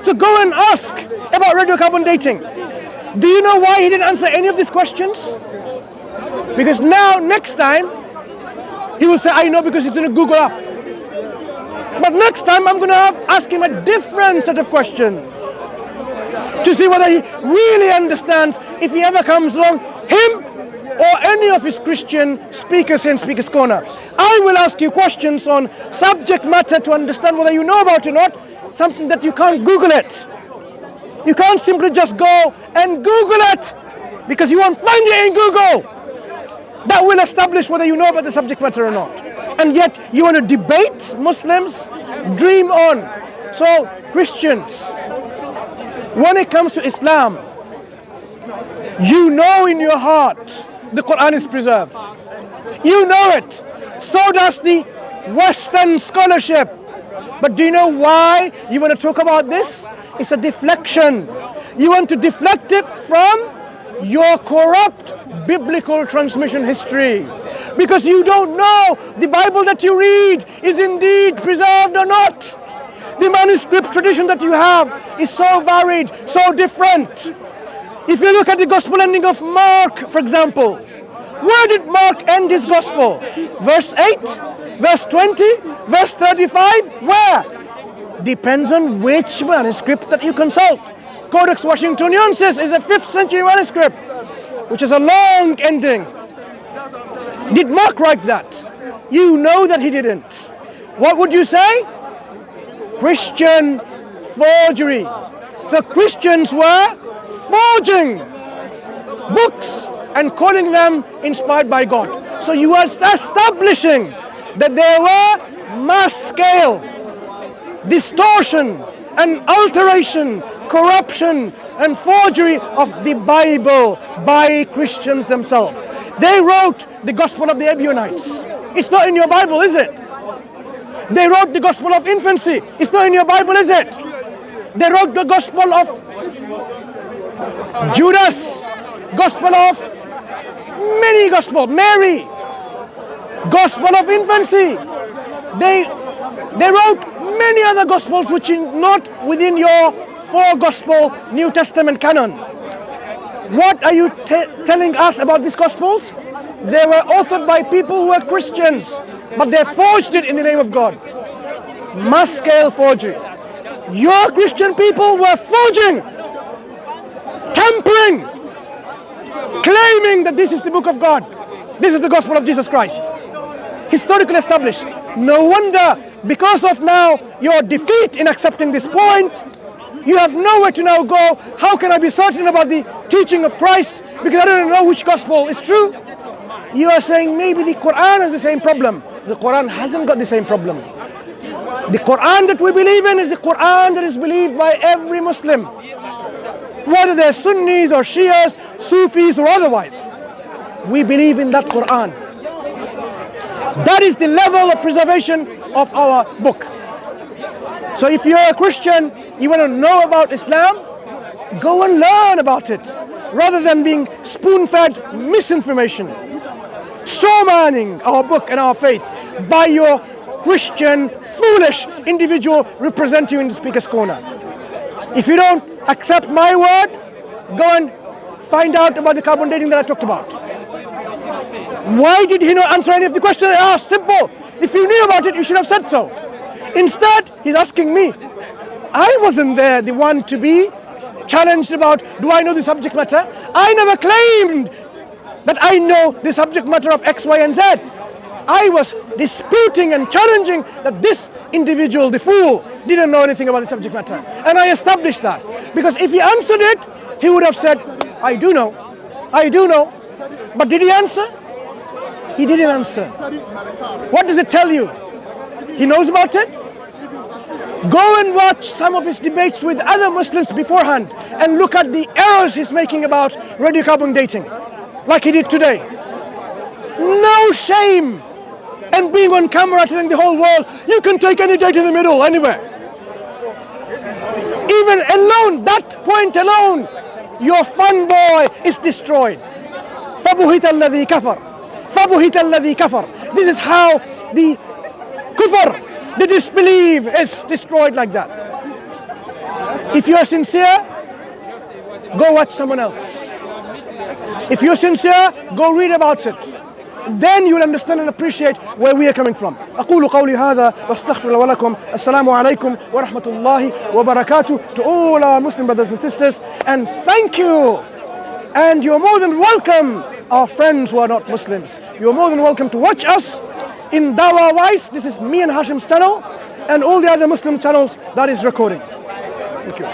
[SPEAKER 1] So go and ask about radiocarbon dating. Do you know why he didn't answer any of these questions? Because now, next time, he will say, I know because it's in a Google app. But next time, I'm going to ask him a different set of questions to see whether he really understands if he ever comes along, him or any of his Christian speakers in Speaker's Corner. I will ask you questions on subject matter to understand whether you know about it or not, something that you can't Google it. You can't simply just go and Google it because you won't find it in Google. That will establish whether you know about the subject matter or not. And yet you want to debate Muslims? Dream on. So Christians, when it comes to Islam, you know in your heart the Quran is preserved. You know it. So does the Western scholarship. But do you know why you want to talk about this? It's a deflection. You want to deflect it from your corrupt biblical transmission history. Because you don't know the Bible that you read is indeed preserved or not. The manuscript tradition that you have is so varied, so different. If you look at the gospel ending of Mark, for example, where did Mark end his gospel? Verse 8, verse 20, verse 35, where? Depends on which manuscript that you consult. Codex Washingtoniensis is a 5th century manuscript, which is a long ending. Did Mark write that? You know that he didn't. What would you say? Christian forgery. So Christians were forging books and calling them inspired by God. So you are establishing that there were mass scale distortion and alteration, corruption and forgery of the Bible by Christians themselves. They wrote the Gospel of the Ebionites. It's not in your Bible, is it? They wrote the Gospel of Infancy. It's not in your Bible, is it? They wrote the Gospel of Judas, Gospel of many Gospel, Mary, Gospel of Infancy. They wrote many other Gospels which are not within your 4 Gospel New Testament canon. What are you telling us about these Gospels? They were authored by people who were Christians, but they forged it in the name of God. Mass scale forgery. Your Christian people were forging, tampering, claiming that this is the book of God. This is the gospel of Jesus Christ. Historically established. No wonder, because of now your defeat in accepting this point, you have nowhere to now go. How can I be certain about the teaching of Christ? Because I don't know which gospel is true. You are saying maybe the Quran has the same problem. The Quran hasn't got the same problem. The Quran that we believe in is the Quran that is believed by every Muslim. Whether they're Sunnis or Shias, Sufis or otherwise. We believe in that Quran. That is the level of preservation of our book. So if you're a Christian, you want to know about Islam, go and learn about it. Rather than being spoon-fed misinformation. Strawmanning our book and our faith by your Christian, foolish individual representing you in the Speaker's Corner. If you don't accept my word, go and find out about the carbon dating that I talked about. Why did he not answer any of the questions I asked? Simple. If you knew about it, you should have said so. Instead, he's asking me. I wasn't there, the one to be challenged about, do I know the subject matter? I never claimed that I know the subject matter of X, Y, and Z. I was disputing and challenging that this individual, the fool, didn't know anything about the subject matter. And I established that. Because if he answered it, he would have said, I do know. I do know. But did he answer? He didn't answer. What does it tell you? He knows about it? Go and watch some of his debates with other Muslims beforehand and look at the errors he's making about radiocarbon dating, like he did today. No shame and being on camera telling the whole world, you can take any date in the middle, anywhere. Even alone, that point alone, your fun boy is destroyed. فَبُهِتَ الَّذِي كَفَرَ فَبُهِتَ الَّذِي كَفَرَ. This is how the kufr, the disbelief, is destroyed like that. If you are sincere, go watch someone else. If you're sincere, go read about it. Then you'll understand and appreciate where we are coming from. أقول قولي هذا واستغفر الله ولكم. السلام عليكم ورحمة الله وبركاته. To all our Muslim brothers and sisters, and thank you. And you're more than welcome, our friends who are not Muslims. You're more than welcome to watch us in Dawah Wise. This is me and Hashim's channel, and all the other Muslim channels that is recording. Thank you.